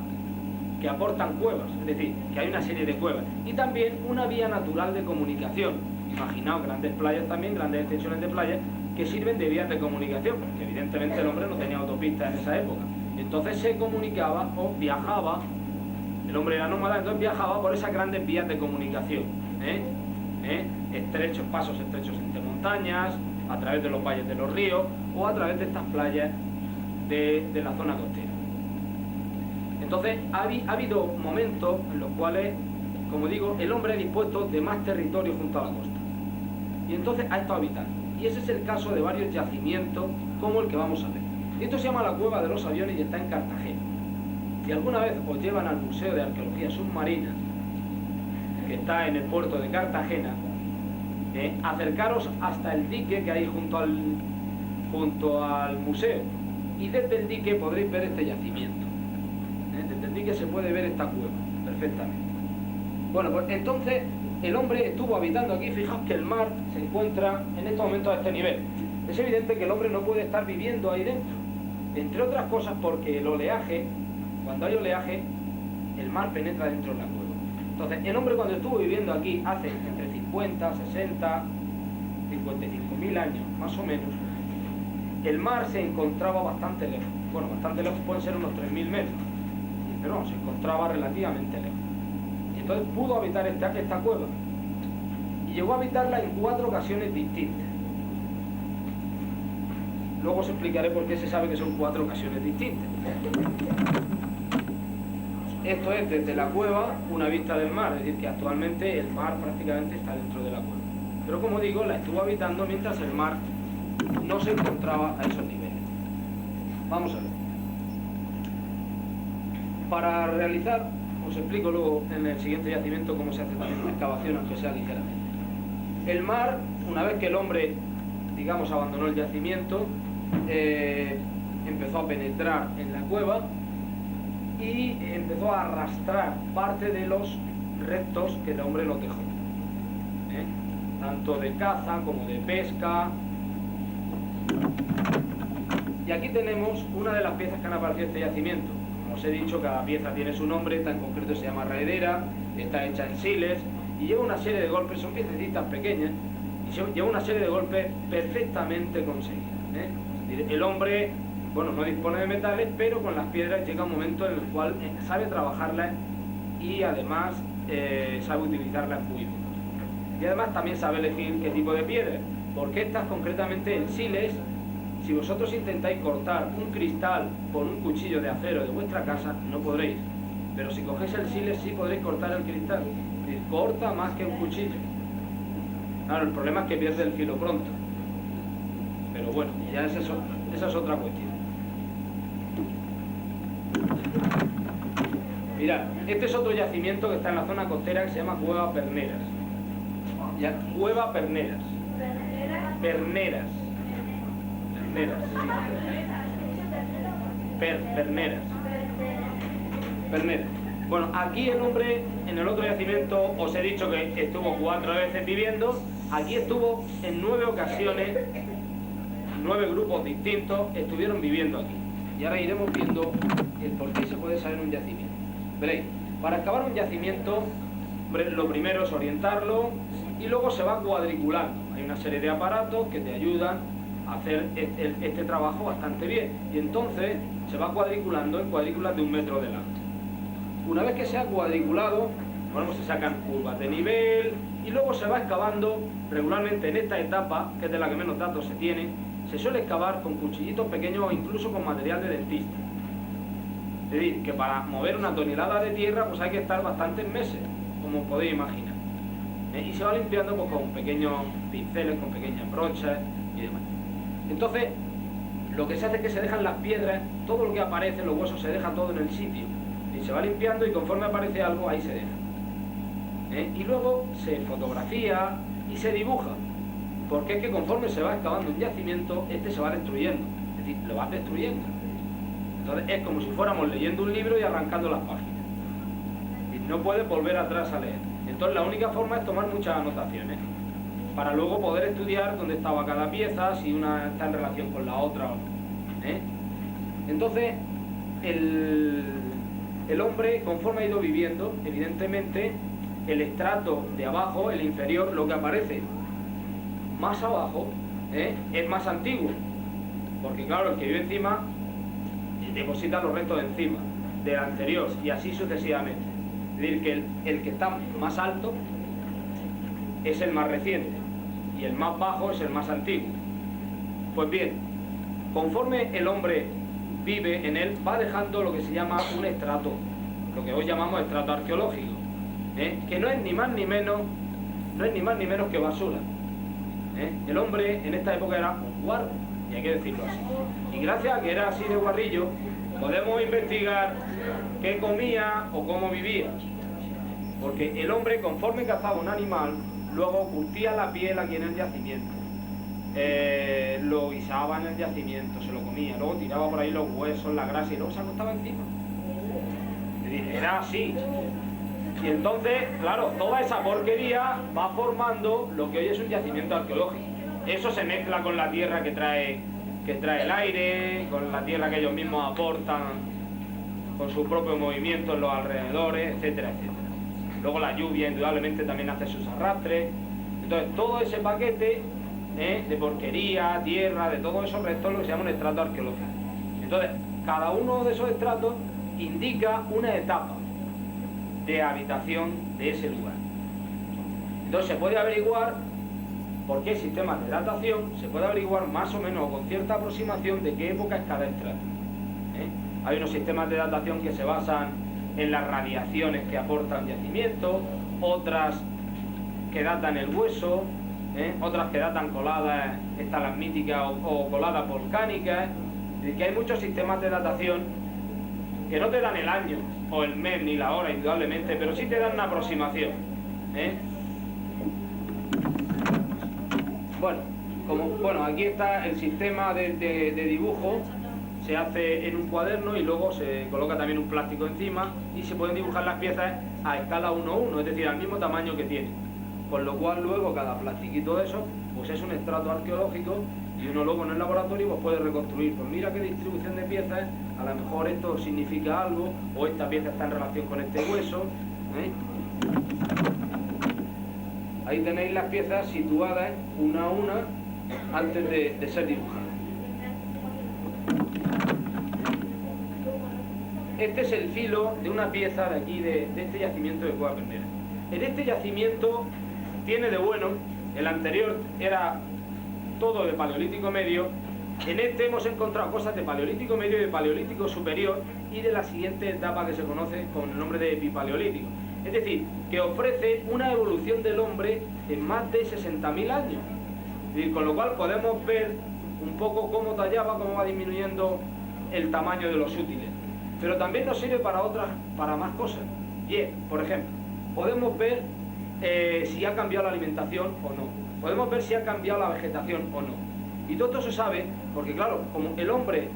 que aportan cuevas, es decir, que hay una serie de cuevas, y también una vía natural de comunicación. Imaginaos grandes playas también, grandes extensiones de playas, que sirven de vías de comunicación, porque evidentemente el hombre no tenía autopistas en esa época. Entonces se comunicaba o viajaba, el hombre era nómada, entonces viajaba por esas grandes vías de comunicación, estrechos, pasos estrechos entre montañas, a través de los valles de los ríos, o a través de estas playas de la zona costera. Entonces ha habido momentos en los cuales, como digo, el hombre ha dispuesto de más territorio junto a la costa. Y entonces ha estado habitando. Y ese es el caso de varios yacimientos como el que vamos a ver. Esto se llama la Cueva de los Aviones y está en Cartagena. Si alguna vez os llevan al Museo de Arqueología Submarina, que está en el puerto de Cartagena, acercaros hasta el dique que hay junto al museo. Y desde el dique podréis ver este yacimiento. Desde el dique se puede ver esta cueva perfectamente. Bueno, pues entonces el hombre estuvo habitando aquí. Fijaos que el mar se encuentra en estos momentos a este nivel. Es evidente que el hombre no puede estar viviendo ahí dentro, entre otras cosas porque el oleaje, cuando hay oleaje, el mar penetra dentro de la cueva. Entonces el hombre, cuando estuvo viviendo aquí hace entre 50, 60, 55.000 años más o menos, el mar se encontraba bastante lejos. Bueno, bastante lejos pueden ser unos 3.000 metros, pero no, se encontraba relativamente lejos. Y entonces pudo habitar esta cueva. Y llegó a habitarla en 4 ocasiones distintas. Luego os explicaré por qué se sabe que son 4 ocasiones distintas. Esto es desde la cueva una vista del mar, es decir, que actualmente el mar prácticamente está dentro de la cueva. Pero como digo, la estuvo habitando mientras el mar no se encontraba a esos niveles. Vamos a ver. Para realizar, os explico luego en el siguiente yacimiento cómo se hace también una excavación, aunque sea ligeramente. El mar, una vez que el hombre, digamos, abandonó el yacimiento, empezó a penetrar en la cueva y empezó a arrastrar parte de los restos que el hombre nos dejó, tanto de caza como de pesca. Y aquí tenemos una de las piezas que han aparecido en este yacimiento. Como os he dicho, cada pieza tiene su nombre, esta en concreto se llama raedera, está hecha en siles y lleva una serie de golpes, son piececitas pequeñas, y lleva una serie de golpes perfectamente conseguidas. El hombre, bueno, no dispone de metales, pero con las piedras llega un momento en el cual sabe trabajarlas y además sabe utilizarlas muy bien. Y además también sabe elegir qué tipo de piedra, porque estas concretamente en siles, si vosotros intentáis cortar un cristal con un cuchillo de acero de vuestra casa, no podréis. Pero si cogéis el siles sí podréis cortar el cristal. Es decir, corta más que un cuchillo. Claro, el problema es que pierde el filo pronto. Pero bueno, ya esa es otra cuestión. Mirad, este es otro yacimiento que está en la zona costera que se llama Cueva Perneras. Cueva Perneras. Perneras. Perneras. Perneras. Bueno, aquí el hombre, en el otro yacimiento, os he dicho que estuvo 4 veces viviendo. Aquí estuvo en 9 ocasiones, 9 grupos distintos estuvieron viviendo aquí. Y ahora iremos viendo el por qué se puede saber un yacimiento. Veréis, para excavar un yacimiento, lo primero es orientarlo y luego se va cuadriculando. Hay una serie de aparatos que te ayudan a hacer este trabajo bastante bien. Y entonces se va cuadriculando en cuadrículas de 1 metro de largo. Una vez que se ha cuadriculado, bueno, pues se sacan curvas de nivel y luego se va excavando regularmente en esta etapa, que es de la que menos datos se tienen. Se suele excavar con cuchillitos pequeños o incluso con material de dentista. Es decir, que para mover una tonelada de tierra pues hay que estar bastantes meses, como podéis imaginar. Y se va limpiando pues, con pequeños pinceles, con pequeñas brochas y demás. Entonces, lo que se hace es que se dejan las piedras, todo lo que aparece, los huesos, se deja todo en el sitio. Y se va limpiando y conforme aparece algo, ahí se deja. Y luego se fotografía y se dibuja. Porque es que conforme se va excavando un yacimiento, este se va destruyendo. Es decir, lo vas destruyendo. Entonces es como si fuéramos leyendo un libro y arrancando las páginas. Y no puedes volver atrás a leer. Entonces la única forma es tomar muchas anotaciones, para luego poder estudiar dónde estaba cada pieza, si una está en relación con la otra o no. Entonces, el hombre, conforme ha ido viviendo, evidentemente, el estrato de abajo, el inferior, lo que aparece más abajo, es más antiguo. Porque claro, el que vive encima deposita los restos de encima, del anterior, y así sucesivamente. Es decir, que el que está más alto es el más reciente, y el más bajo es el más antiguo. Pues bien, conforme el hombre vive en él, va dejando lo que se llama un estrato, lo que hoy llamamos estrato arqueológico, que no es ni más ni menos que basura. El hombre en esta época era un guarro, y hay que decirlo así. Y gracias a que era así de guarrillo, podemos investigar qué comía o cómo vivía. Porque el hombre, conforme cazaba un animal, luego curtía la piel aquí en el yacimiento, lo guisaba en el yacimiento, se lo comía, luego tiraba por ahí los huesos, la grasa y luego se acostaba encima. Es decir, era así. Y entonces, claro, toda esa porquería va formando lo que hoy es un yacimiento arqueológico. Eso se mezcla con la tierra que trae el aire, con la tierra que ellos mismos aportan, con su propio movimiento en los alrededores, etcétera, etcétera. Luego la lluvia indudablemente también hace sus arrastres. Entonces todo ese paquete de porquería, tierra, de todos esos restos, lo que se llama un estrato arqueológico. Entonces cada uno de esos estratos indica una etapa de habitación de ese lugar. Entonces se puede averiguar, por qué sistemas de datación, se puede averiguar más o menos con cierta aproximación de qué época es cada estrato. Hay unos sistemas de datación que se basan en las radiaciones que aporta un yacimiento, otras que datan el hueso, otras que datan coladas estalagmíticas o coladas volcánicas. Es decir, que hay muchos sistemas de datación que no te dan el año o el mes ni la hora indudablemente, pero sí te dan una aproximación. Bueno, aquí está el sistema de dibujo. Se hace en un cuaderno y luego se coloca también un plástico encima y se pueden dibujar las piezas a escala 1:1, es decir, al mismo tamaño que tiene. Con lo cual luego cada plastiquito de eso pues es un estrato arqueológico y uno luego en el laboratorio pues puede reconstruir. Pues mira qué distribución de piezas, a lo mejor esto significa algo o esta pieza está en relación con este hueso. Ahí tenéis las piezas situadas una a una antes de ser dibujadas. Este es el filo de una pieza de aquí, de este yacimiento de Cueva Pernera. En este yacimiento tiene de bueno, el anterior era todo de Paleolítico Medio, en este hemos encontrado cosas de Paleolítico Medio y de Paleolítico Superior y de la siguiente etapa que se conoce con el nombre de Epipaleolítico. Es decir, que ofrece una evolución del hombre en más de 60.000 años. Y con lo cual podemos ver un poco cómo tallaba, cómo va disminuyendo el tamaño de los útiles. Pero también nos sirve para más cosas. Bien, por ejemplo, podemos ver si ha cambiado la alimentación o no. Podemos ver si ha cambiado la vegetación o no. Y todo esto se sabe porque, claro, como el hombre,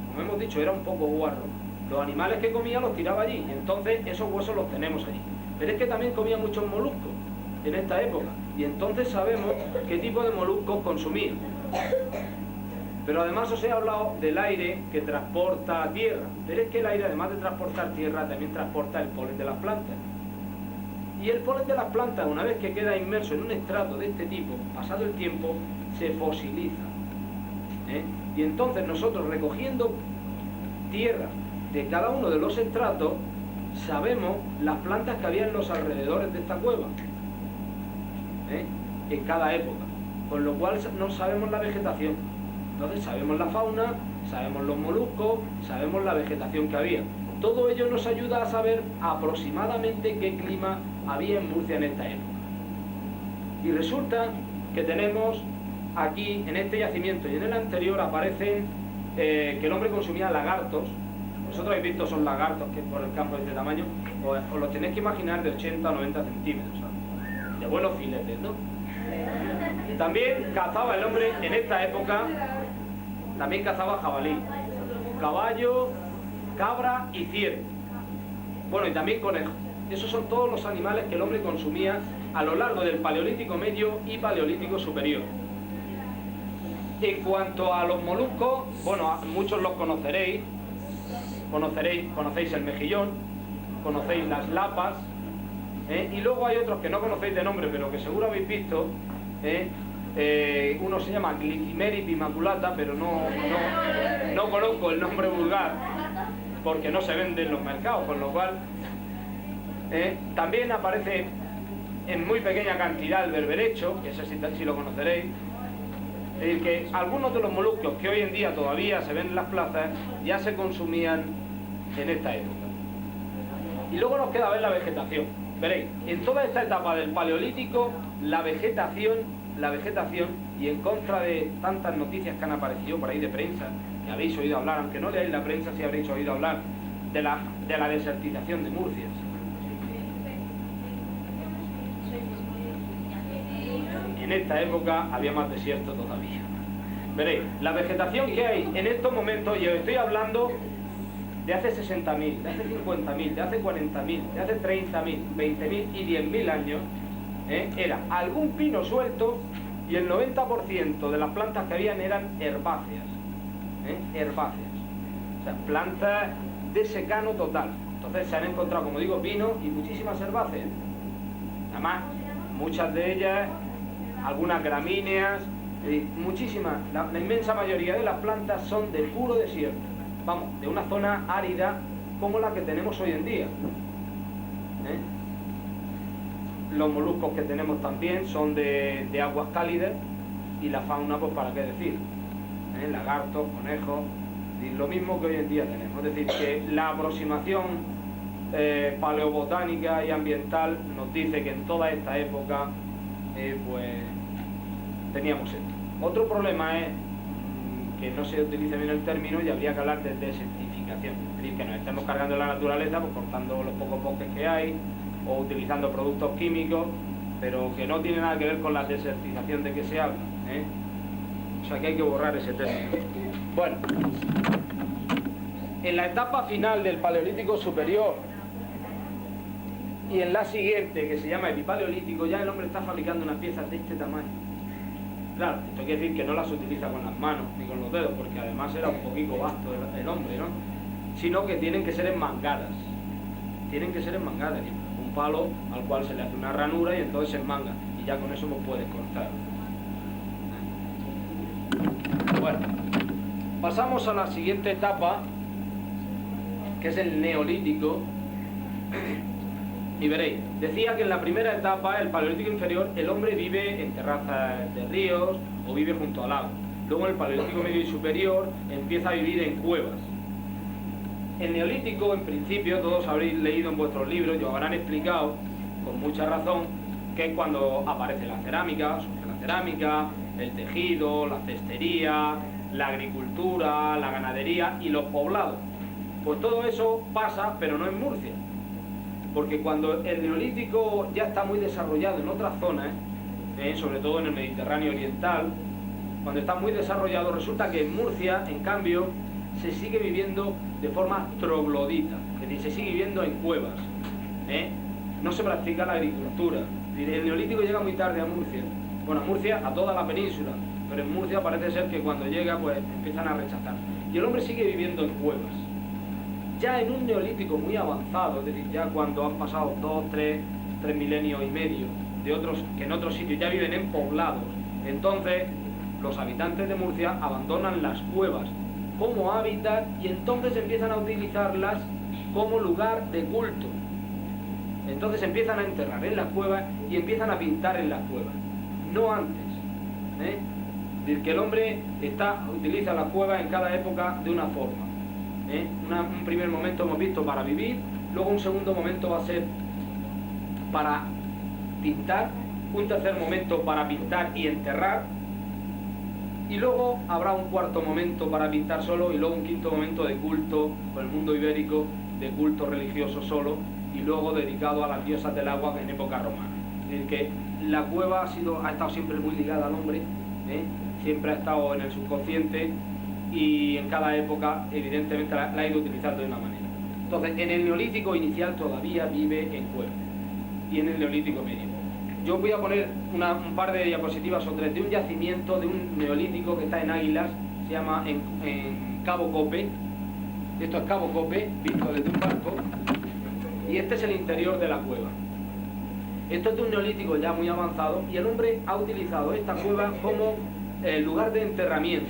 como hemos dicho, era un poco guarro, los animales que comía los tiraba allí, y entonces esos huesos los tenemos allí. Pero es que también comía muchos moluscos en esta época, y entonces sabemos qué tipo de moluscos consumía. Pero además os he hablado del aire que transporta tierra. Pero es que el aire, además de transportar tierra, también transporta el polen de las plantas. Y el polen de las plantas, una vez que queda inmerso en un estrato de este tipo, pasado el tiempo, se fosiliza. Y entonces nosotros, recogiendo tierra de cada uno de los estratos, sabemos las plantas que había en los alrededores de esta cueva, en cada época. Con lo cual no sabemos la vegetación. Entonces sabemos la fauna, sabemos los moluscos, sabemos la vegetación que había. Todo ello nos ayuda a saber aproximadamente qué clima había en Murcia en esta época. Y resulta que tenemos aquí, en este yacimiento y en el anterior, aparecen que el hombre consumía lagartos. Vosotros habéis visto esos lagartos que por el campo de este tamaño, os los tenéis que imaginar de 80 o 90 centímetros, ¿sabes? De buenos filetes, ¿no? También cazaba el hombre en esta época también cazaba jabalí, caballo, cabra y ciervo. Bueno, y también conejo. Esos son todos los animales que el hombre consumía a lo largo del Paleolítico Medio y Paleolítico Superior. En cuanto a los moluscos, bueno, muchos los conoceréis. Conocéis el mejillón, conocéis las lapas, y luego hay otros que no conocéis de nombre, pero que seguro habéis visto. Uno se llama Glicimeris bimaculata, pero no conozco el nombre vulgar, porque no se vende en los mercados, con lo cual también aparece en muy pequeña cantidad el berberecho, que ese sí lo conoceréis. Es decir, que algunos de los moluscos que hoy en día todavía se ven en las plazas ya se consumían en esta época. Y luego nos queda ver la vegetación. Veréis, en toda esta etapa del Paleolítico, la vegetación, y en contra de tantas noticias que han aparecido por ahí de prensa, que habéis oído hablar, aunque no leáis la prensa, sí habréis oído hablar de la desertización de Murcia. En esta época había más desierto todavía. Veréis, la vegetación que hay en estos momentos, y os estoy hablando de hace 60.000, de hace 50.000, de hace 40.000, de hace 30.000, 20.000 y 10.000 años, era algún pino suelto, y el 90% de las plantas que habían eran herbáceas. Herbáceas. O sea, plantas de secano total. Entonces se han encontrado, como digo, pinos y muchísimas herbáceas. Además, muchas de ellas, algunas gramíneas, muchísimas, la inmensa mayoría de las plantas son de puro desierto. Vamos, de una zona árida como la que tenemos hoy en día. Los moluscos que tenemos también son de aguas cálidas, y la fauna, pues para qué decir, lagartos, conejos, y lo mismo que hoy en día tenemos. Es decir, que la aproximación paleobotánica y ambiental nos dice que en toda esta época pues teníamos esto. Otro problema es que no se utiliza bien el término, y habría que hablar de desertificación. Es decir, que nos estemos cargando la naturaleza, pues cortando los pocos bosques que hay, o utilizando productos químicos, pero que no tiene nada que ver con la desertización de que se habla. O sea que hay que borrar ese término. Bueno, en la etapa final del Paleolítico Superior y en la siguiente, que se llama Epipaleolítico, ya el hombre está fabricando unas piezas de este tamaño. Claro, esto quiere decir que no las utiliza con las manos ni con los dedos, porque además era un poquito vasto el hombre, ¿no? Sino que tienen que ser enmangadas. Tienen que ser enmangadas. Un palo al cual se le hace una ranura y entonces se enmanga. Y ya con eso pues puedes cortar. Bueno, pasamos a la siguiente etapa, que es el Neolítico. Y veréis, decía que en la primera etapa, el Paleolítico inferior, el hombre vive en terrazas de ríos o vive junto al agua. Luego en el Paleolítico medio y superior empieza a vivir en cuevas. El Neolítico, en principio, todos habréis leído en vuestros libros y os habrán explicado, con mucha razón, que es cuando aparece la cerámica, surge la cerámica, el tejido, la cestería, la agricultura, la ganadería y los poblados. Pues todo eso pasa, pero no en Murcia. Porque cuando el Neolítico ya está muy desarrollado en otras zonas, sobre todo en el Mediterráneo oriental, cuando está muy desarrollado, resulta que en Murcia, en cambio, se sigue viviendo de forma troglodita, es decir, se sigue viviendo en cuevas. No se practica la agricultura. El Neolítico llega muy tarde a Murcia. Bueno, a Murcia, a toda la península, pero en Murcia parece ser que cuando llega, pues empiezan a rechazar. Y el hombre sigue viviendo en cuevas. Ya en un Neolítico muy avanzado, es decir, ya cuando han pasado 2, 3 milenios y medio de otros que en otros sitios ya viven en poblados, entonces los habitantes de Murcia abandonan las cuevas como hábitat y entonces empiezan a utilizarlas como lugar de culto. Entonces empiezan a enterrar en las cuevas y empiezan a pintar en las cuevas, no antes. Es decir, que el hombre utiliza las cuevas en cada época de una forma. Un primer momento hemos visto para vivir, luego un segundo momento va a ser para pintar, un tercer momento para pintar y enterrar, y luego habrá un cuarto momento para pintar solo, y luego un quinto momento de culto con el mundo ibérico, de culto religioso solo, y luego dedicado a las diosas del agua en época romana. Es decir, que la cueva ha estado siempre muy ligada al hombre, siempre ha estado en el subconsciente, y en cada época evidentemente la ha ido utilizando de una manera. Entonces, en el Neolítico inicial todavía vive en cuevas y en el Neolítico medio. Yo voy a poner un par de diapositivas o tres de un yacimiento de un neolítico que está en Águilas, se llama en Cabo Cope. Esto es Cabo Cope, visto desde un barco, y este es el interior de la cueva. Esto es de un neolítico ya muy avanzado y el hombre ha utilizado esta cueva como lugar de enterramiento.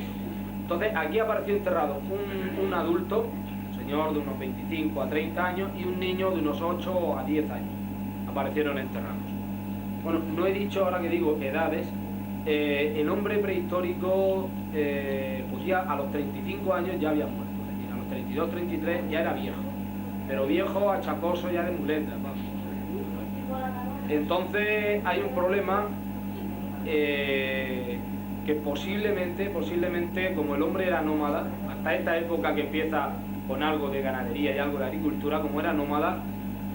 Entonces aquí apareció enterrado un adulto, un señor de unos 25 a 30 años y un niño de unos 8 a 10 años. Aparecieron enterrados. Bueno, no he dicho, ahora que digo edades, el hombre prehistórico pues ya a los 35 años ya había muerto, es decir, a los 32, 33 ya era viejo, pero viejo achacoso ya de muletas, vamos. Entonces hay un problema que posiblemente, como el hombre era nómada, hasta esta época que empieza con algo de ganadería y algo de agricultura, como era nómada,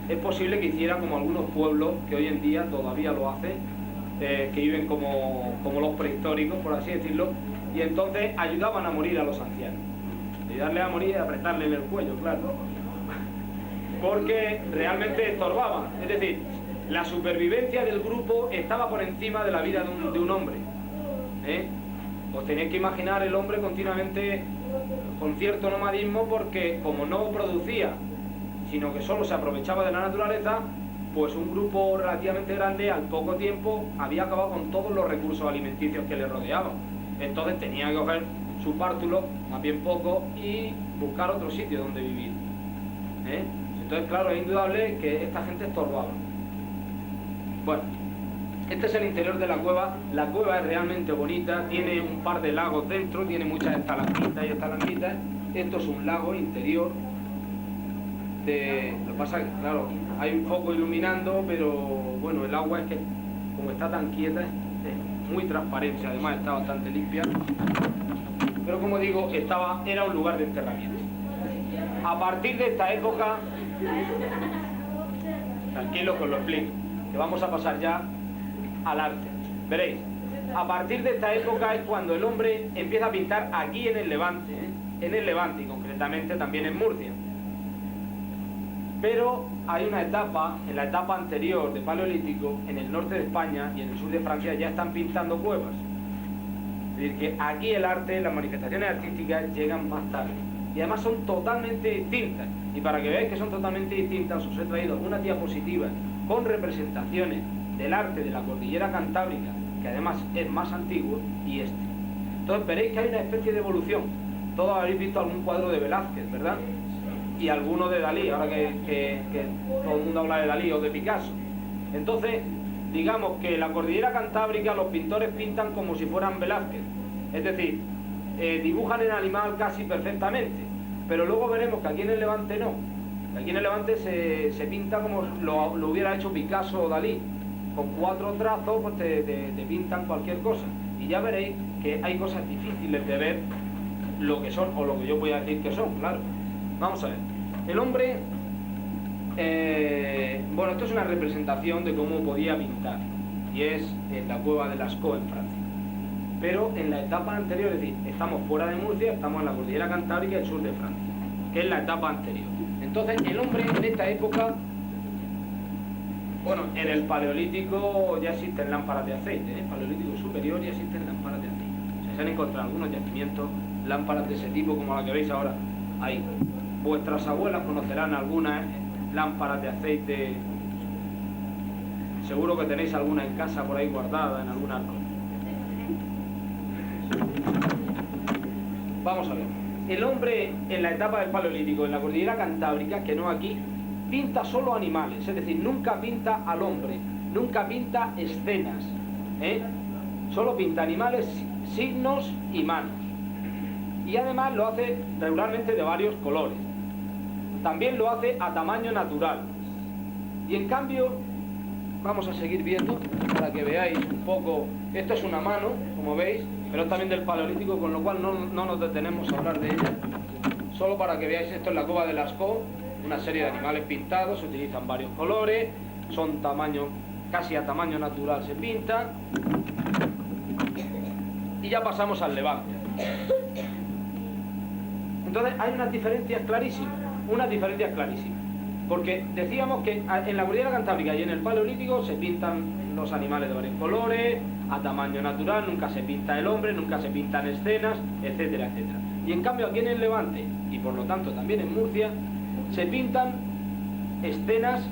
es posible que hiciera como algunos pueblos que hoy en día todavía lo hacen, que viven como los prehistóricos, por así decirlo, y entonces ayudaban a morir a los ancianos. Ayudarles a morir y apretarle en el cuello, claro. Porque realmente estorbaban. Es decir, la supervivencia del grupo estaba por encima de la vida de un hombre. Os tenéis que imaginar el hombre continuamente con cierto nomadismo porque como no producía, sino que solo se aprovechaba de la naturaleza, pues un grupo relativamente grande al poco tiempo había acabado con todos los recursos alimenticios que le rodeaban. Entonces tenía que coger su pártulo, más bien poco, y buscar otro sitio donde vivir. Entonces, claro, es indudable que esta gente estorbaba. Bueno, este es el interior de la cueva. La cueva es realmente bonita, tiene un par de lagos dentro, tiene muchas estalactitas y estalactitas. Esto es un lago interior. Lo que pasa es que, claro, hay un foco iluminando, pero bueno, el agua es que, como está tan quieta, es muy transparente, además está bastante limpia. Pero como digo, era un lugar de enterramiento. A partir de esta época, tranquilo que os lo explico, que vamos a pasar ya al arte. Veréis, a partir de esta época es cuando el hombre empieza a pintar aquí en el Levante, y concretamente también en Murcia. Pero hay una etapa, en la etapa anterior de Paleolítico, en el norte de España y en el sur de Francia ya están pintando cuevas. Es decir, que aquí el arte, las manifestaciones artísticas llegan más tarde. Y además son totalmente distintas. Y para que veáis que son totalmente distintas, os he traído una diapositiva con representaciones del arte de la cordillera Cantábrica, que además es más antiguo, y este. Entonces veréis que hay una especie de evolución. Todos habéis visto algún cuadro de Velázquez, ¿verdad? Y alguno de Dalí, ahora que todo el mundo habla de Dalí o de Picasso. Entonces, digamos que la cordillera Cantábrica los pintores pintan como si fueran Velázquez. Es decir, dibujan el animal casi perfectamente, pero luego veremos que aquí en el Levante no. Aquí en el Levante se pinta como lo hubiera hecho Picasso o Dalí. Con 4 trazos pues te pintan cualquier cosa. Y ya veréis que hay cosas difíciles de ver lo que son, o lo que yo voy a decir que son, claro. Vamos a ver. El hombre, bueno, esto es una representación de cómo podía pintar, y es en la cueva de Lascaux en Francia. Pero en la etapa anterior, es decir, estamos fuera de Murcia, estamos en la cordillera Cantábrica del sur de Francia, que es la etapa anterior. Entonces, el hombre en esta época, bueno, en el Paleolítico ya existen lámparas de aceite, en el Paleolítico superior ya existen lámparas de aceite. O sea, se han encontrado algunos yacimientos, lámparas de ese tipo, como la que veis ahora ahí. Vuestras abuelas conocerán algunas lámparas de aceite. Seguro que tenéis alguna en casa por ahí guardada en algún arco. Vamos a ver. El hombre en la etapa del Paleolítico, en la cordillera Cantábrica, que no aquí, pinta solo animales, es decir, nunca pinta al hombre, nunca pinta escenas, solo pinta animales, signos y manos. Y además lo hace regularmente de varios colores. También lo hace a tamaño natural. Y en cambio, vamos a seguir viendo para que veáis un poco. Esto es una mano, como veis, pero es también del Paleolítico, con lo cual no nos detenemos a hablar de ella. Solo para que veáis, esto es la cueva de Lascaux, una serie de animales pintados, se utilizan varios colores, son tamaño, casi a tamaño natural se pintan. Y ya pasamos al Levante. Entonces hay unas diferencias clarísimas, porque decíamos que en la cordillera cantábrica y en el Paleolítico se pintan los animales de varios colores, a tamaño natural, nunca se pinta el hombre, nunca se pintan escenas, etcétera, etcétera. Y en cambio aquí en el Levante, y por lo tanto también en Murcia, se pintan escenas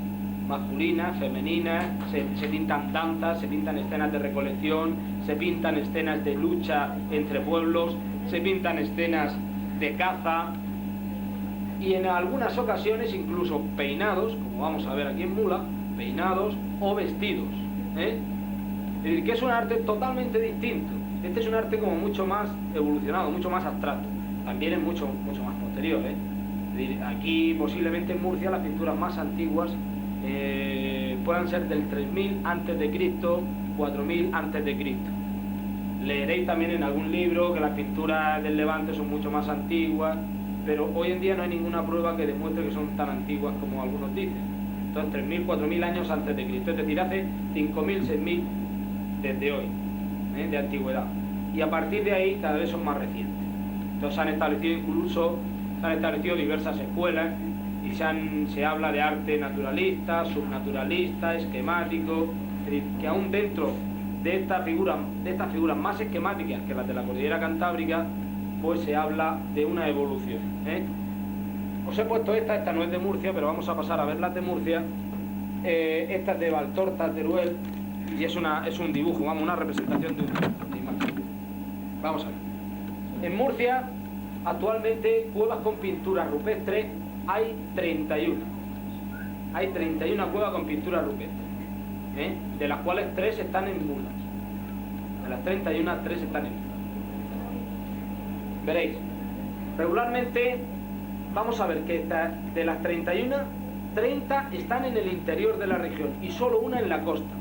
masculinas, femeninas, se pintan danzas, se pintan escenas de recolección, se pintan escenas de lucha entre pueblos, se pintan escenas de caza, y en algunas ocasiones incluso peinados, como vamos a ver aquí en Mula, peinados o vestidos, ¿eh? Es decir, que es un arte totalmente distinto. Este es un arte como mucho más evolucionado, mucho más abstracto. También es mucho más posterior, ¿eh? Es decir, aquí posiblemente en Murcia las pinturas más antiguas puedan ser del 3000 a.C., 4000 a.C. Leeréis también en algún libro que las pinturas del Levante son mucho más antiguas, pero hoy en día no hay ninguna prueba que demuestre que son tan antiguas como algunos dicen. Entonces 3000, 4000 años antes de Cristo, es decir, hace 5000, 6000 desde hoy, de antigüedad. Y a partir de ahí cada vez son más recientes. Entonces se han establecido diversas escuelas y se habla de arte naturalista, subnaturalista, esquemático, es decir, que aún dentro de estas figuras más esquemáticas que las de la cordillera cantábrica, pues se habla de una evolución, ¿eh? Os he puesto esta no es de Murcia, pero vamos a pasar a ver las de Murcia. Esta es de Valtorta, Teruel, y es un dibujo, vamos, una representación de imagen. Vamos a ver. En Murcia, actualmente, cuevas con pintura rupestre hay 31. Hay 31 cuevas con pintura rupestre, ¿eh? De las cuales 3 están en Mula. De las 31, 3 están en Mula. Veréis, regularmente vamos a ver que de las 31, 30 están en el interior de la región y solo una en la costa.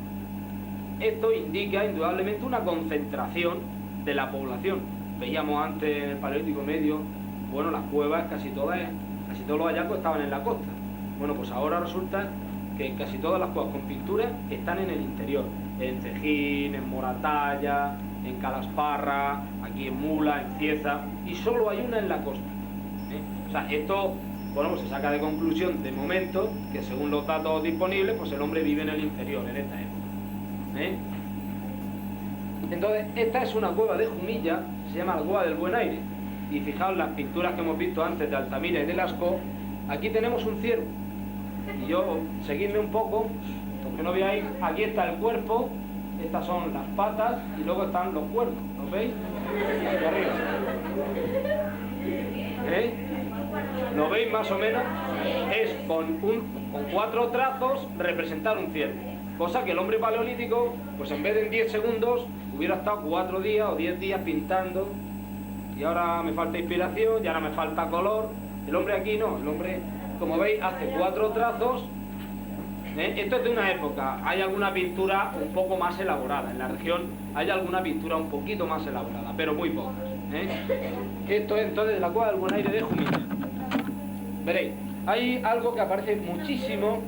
Esto indica indudablemente una concentración de la población. Veíamos antes en el Paleolítico Medio, bueno, las cuevas casi todos los hallazgos estaban en la costa. Bueno, pues ahora resulta que casi todas las cuevas con pintura están en el interior, en Cejín, en Moratalla, en Calasparra, aquí en Mula, en Cieza, y solo hay una en la costa, ¿eh? O sea, esto, bueno, pues se saca de conclusión de momento que según los datos disponibles, pues el hombre vive en el interior en esta época, ¿eh? Entonces, esta es una cueva de Jumilla, se llama la Cueva del Buen Aire, y fijaos las pinturas que hemos visto antes de Altamira y de Lascaux. Aquí tenemos un ciervo, y yo, seguidme un poco, porque no veáis, aquí está el cuerpo, estas son las patas y luego están los cuernos, ¿lo veis? Aquí arriba. ¿Eh? ¿Lo veis más o menos? Es con 4 trazos representar un ciervo, cosa que el hombre paleolítico, pues en vez de en 10 segundos, hubiera estado 4 días o 10 días pintando, y ahora me falta inspiración, y ahora me falta color. El hombre aquí no, el hombre, como veis, hace 4 trazos. Esto es de una época, hay alguna pintura un poco más elaborada, en la región hay alguna pintura un poquito más elaborada, pero muy pocas, ¿eh? Esto es entonces de la Cueva del Buen Aire de Jumilla. Veréis, hay algo que aparece muchísimo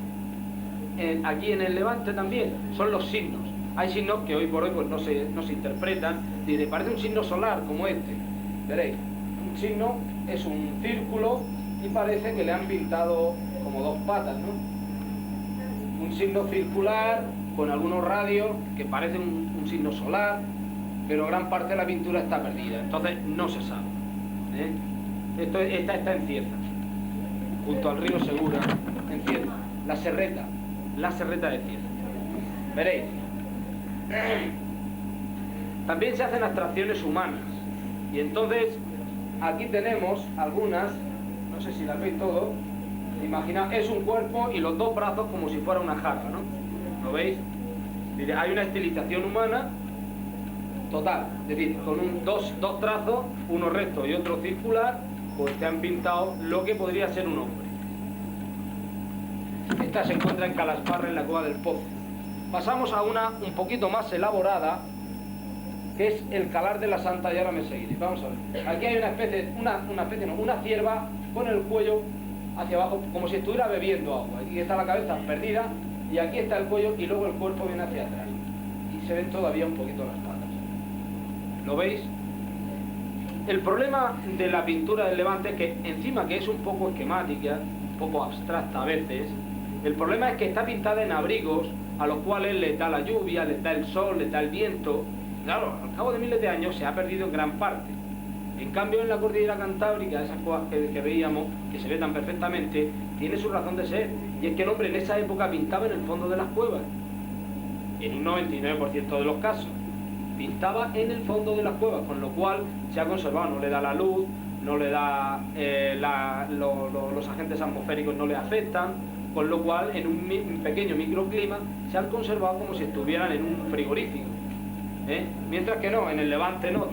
aquí en el Levante también, son los signos. Hay signos que hoy por hoy pues no se interpretan, y parece un signo solar como este. Veréis, un signo es un círculo y parece que le han pintado como 2 patas, ¿no? Un signo circular con algunos radios que parece un signo solar, pero gran parte de la pintura está perdida, entonces no se sabe, ¿eh? Esta está en Cieza, junto al río Segura, en Cieza, la serreta de Cieza. Veréis, también se hacen abstracciones humanas, y entonces aquí tenemos algunas, no sé si las veis todos. Imaginad, es un cuerpo y los 2 brazos como si fuera una jarra, ¿no? ¿Lo veis? Hay una estilización humana total, es decir, con dos trazos, uno recto y otro circular, pues te han pintado lo que podría ser un hombre. Esta se encuentra en Calasparra, en la Cueva del Pozo. Pasamos a una un poquito más elaborada, que es el Calar de la Santa, y ahora me seguiréis. Vamos a ver. Aquí hay una cierva con el cuello hacia abajo, como si estuviera bebiendo agua. Aquí está la cabeza perdida, y aquí está el cuello, y luego el cuerpo viene hacia atrás. Y se ven todavía un poquito las patas. ¿Lo veis? El problema de la pintura del Levante es que encima que es un poco esquemática, un poco abstracta a veces, el problema es que está pintada en abrigos a los cuales les da la lluvia, les da el sol, les da el viento. Claro, al cabo de miles de años se ha perdido en gran parte. En cambio, en la cordillera cantábrica, esas cosas que veíamos, que se ve tan perfectamente, tiene su razón de ser. Y es que el hombre en esa época pintaba en el fondo de las cuevas. En un 99% de los casos. Pintaba en el fondo de las cuevas, con lo cual se ha conservado. No le da la luz, no le da los agentes atmosféricos no le afectan, con lo cual en un pequeño microclima se han conservado como si estuvieran en un frigorífico. Mientras que no, en el Levante no,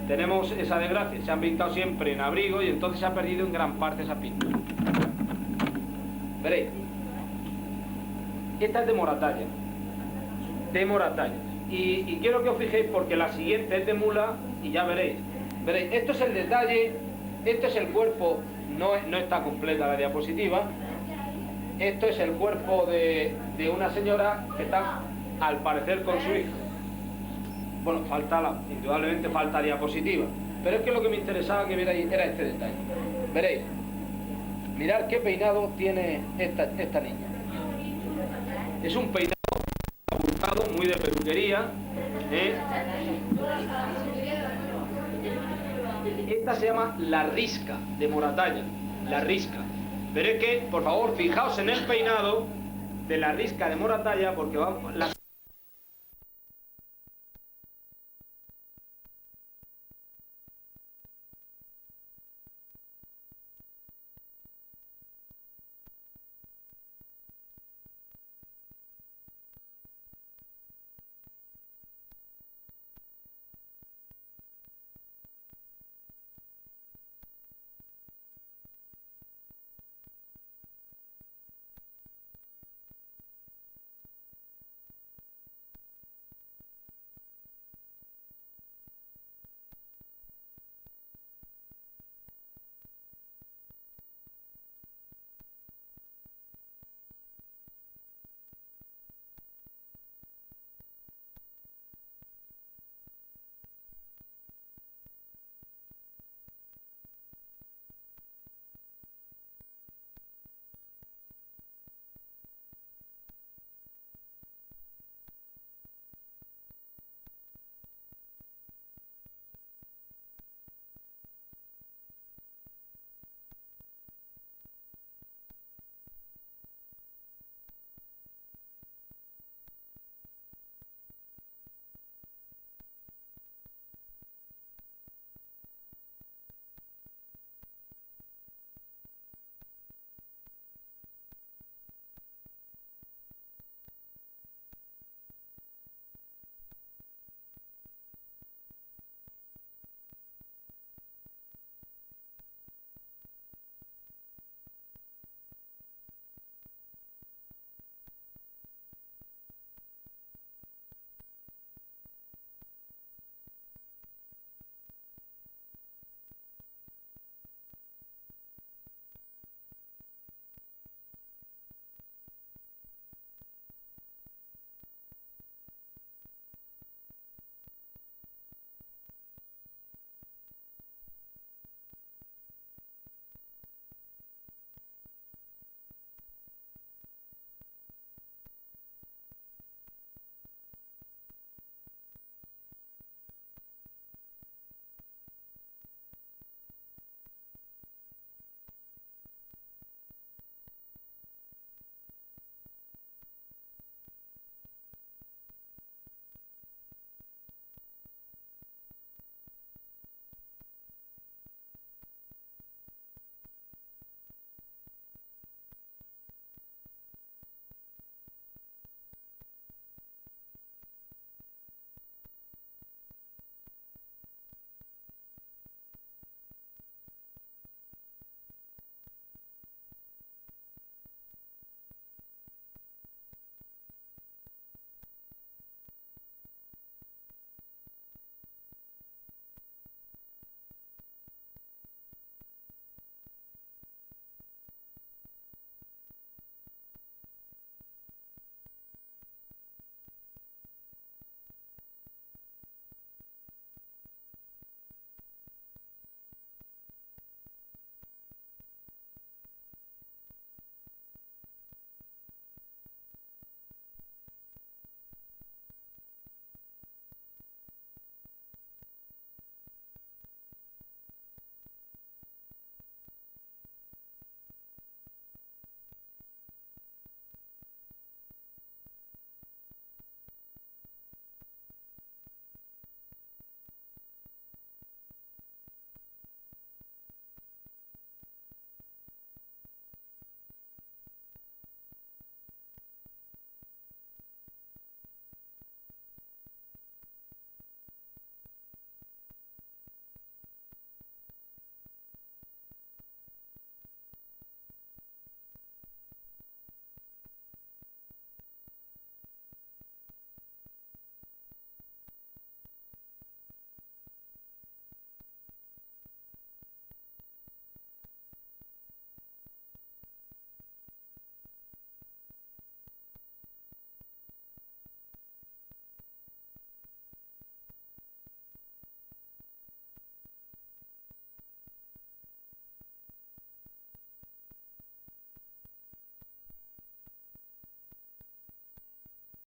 tenemos esa desgracia, se han pintado siempre en abrigo y entonces se ha perdido en gran parte esa pintura. Veréis, esta es de Moratalla, y quiero que os fijéis porque la siguiente es de Mula y ya veréis. Veréis, esto es el detalle, esto es el cuerpo, no está completa la diapositiva, esto es el cuerpo de una señora que está al parecer con su hijo. Bueno, indudablemente falta diapositiva, pero es que lo que me interesaba que vierais era este detalle. Veréis, mirad qué peinado tiene esta niña. Es un peinado abultado, muy de peluquería. Esta se llama La Risca, de Moratalla, La Risca. Pero es que, por favor, fijaos en el peinado de La Risca de Moratalla, porque vamos...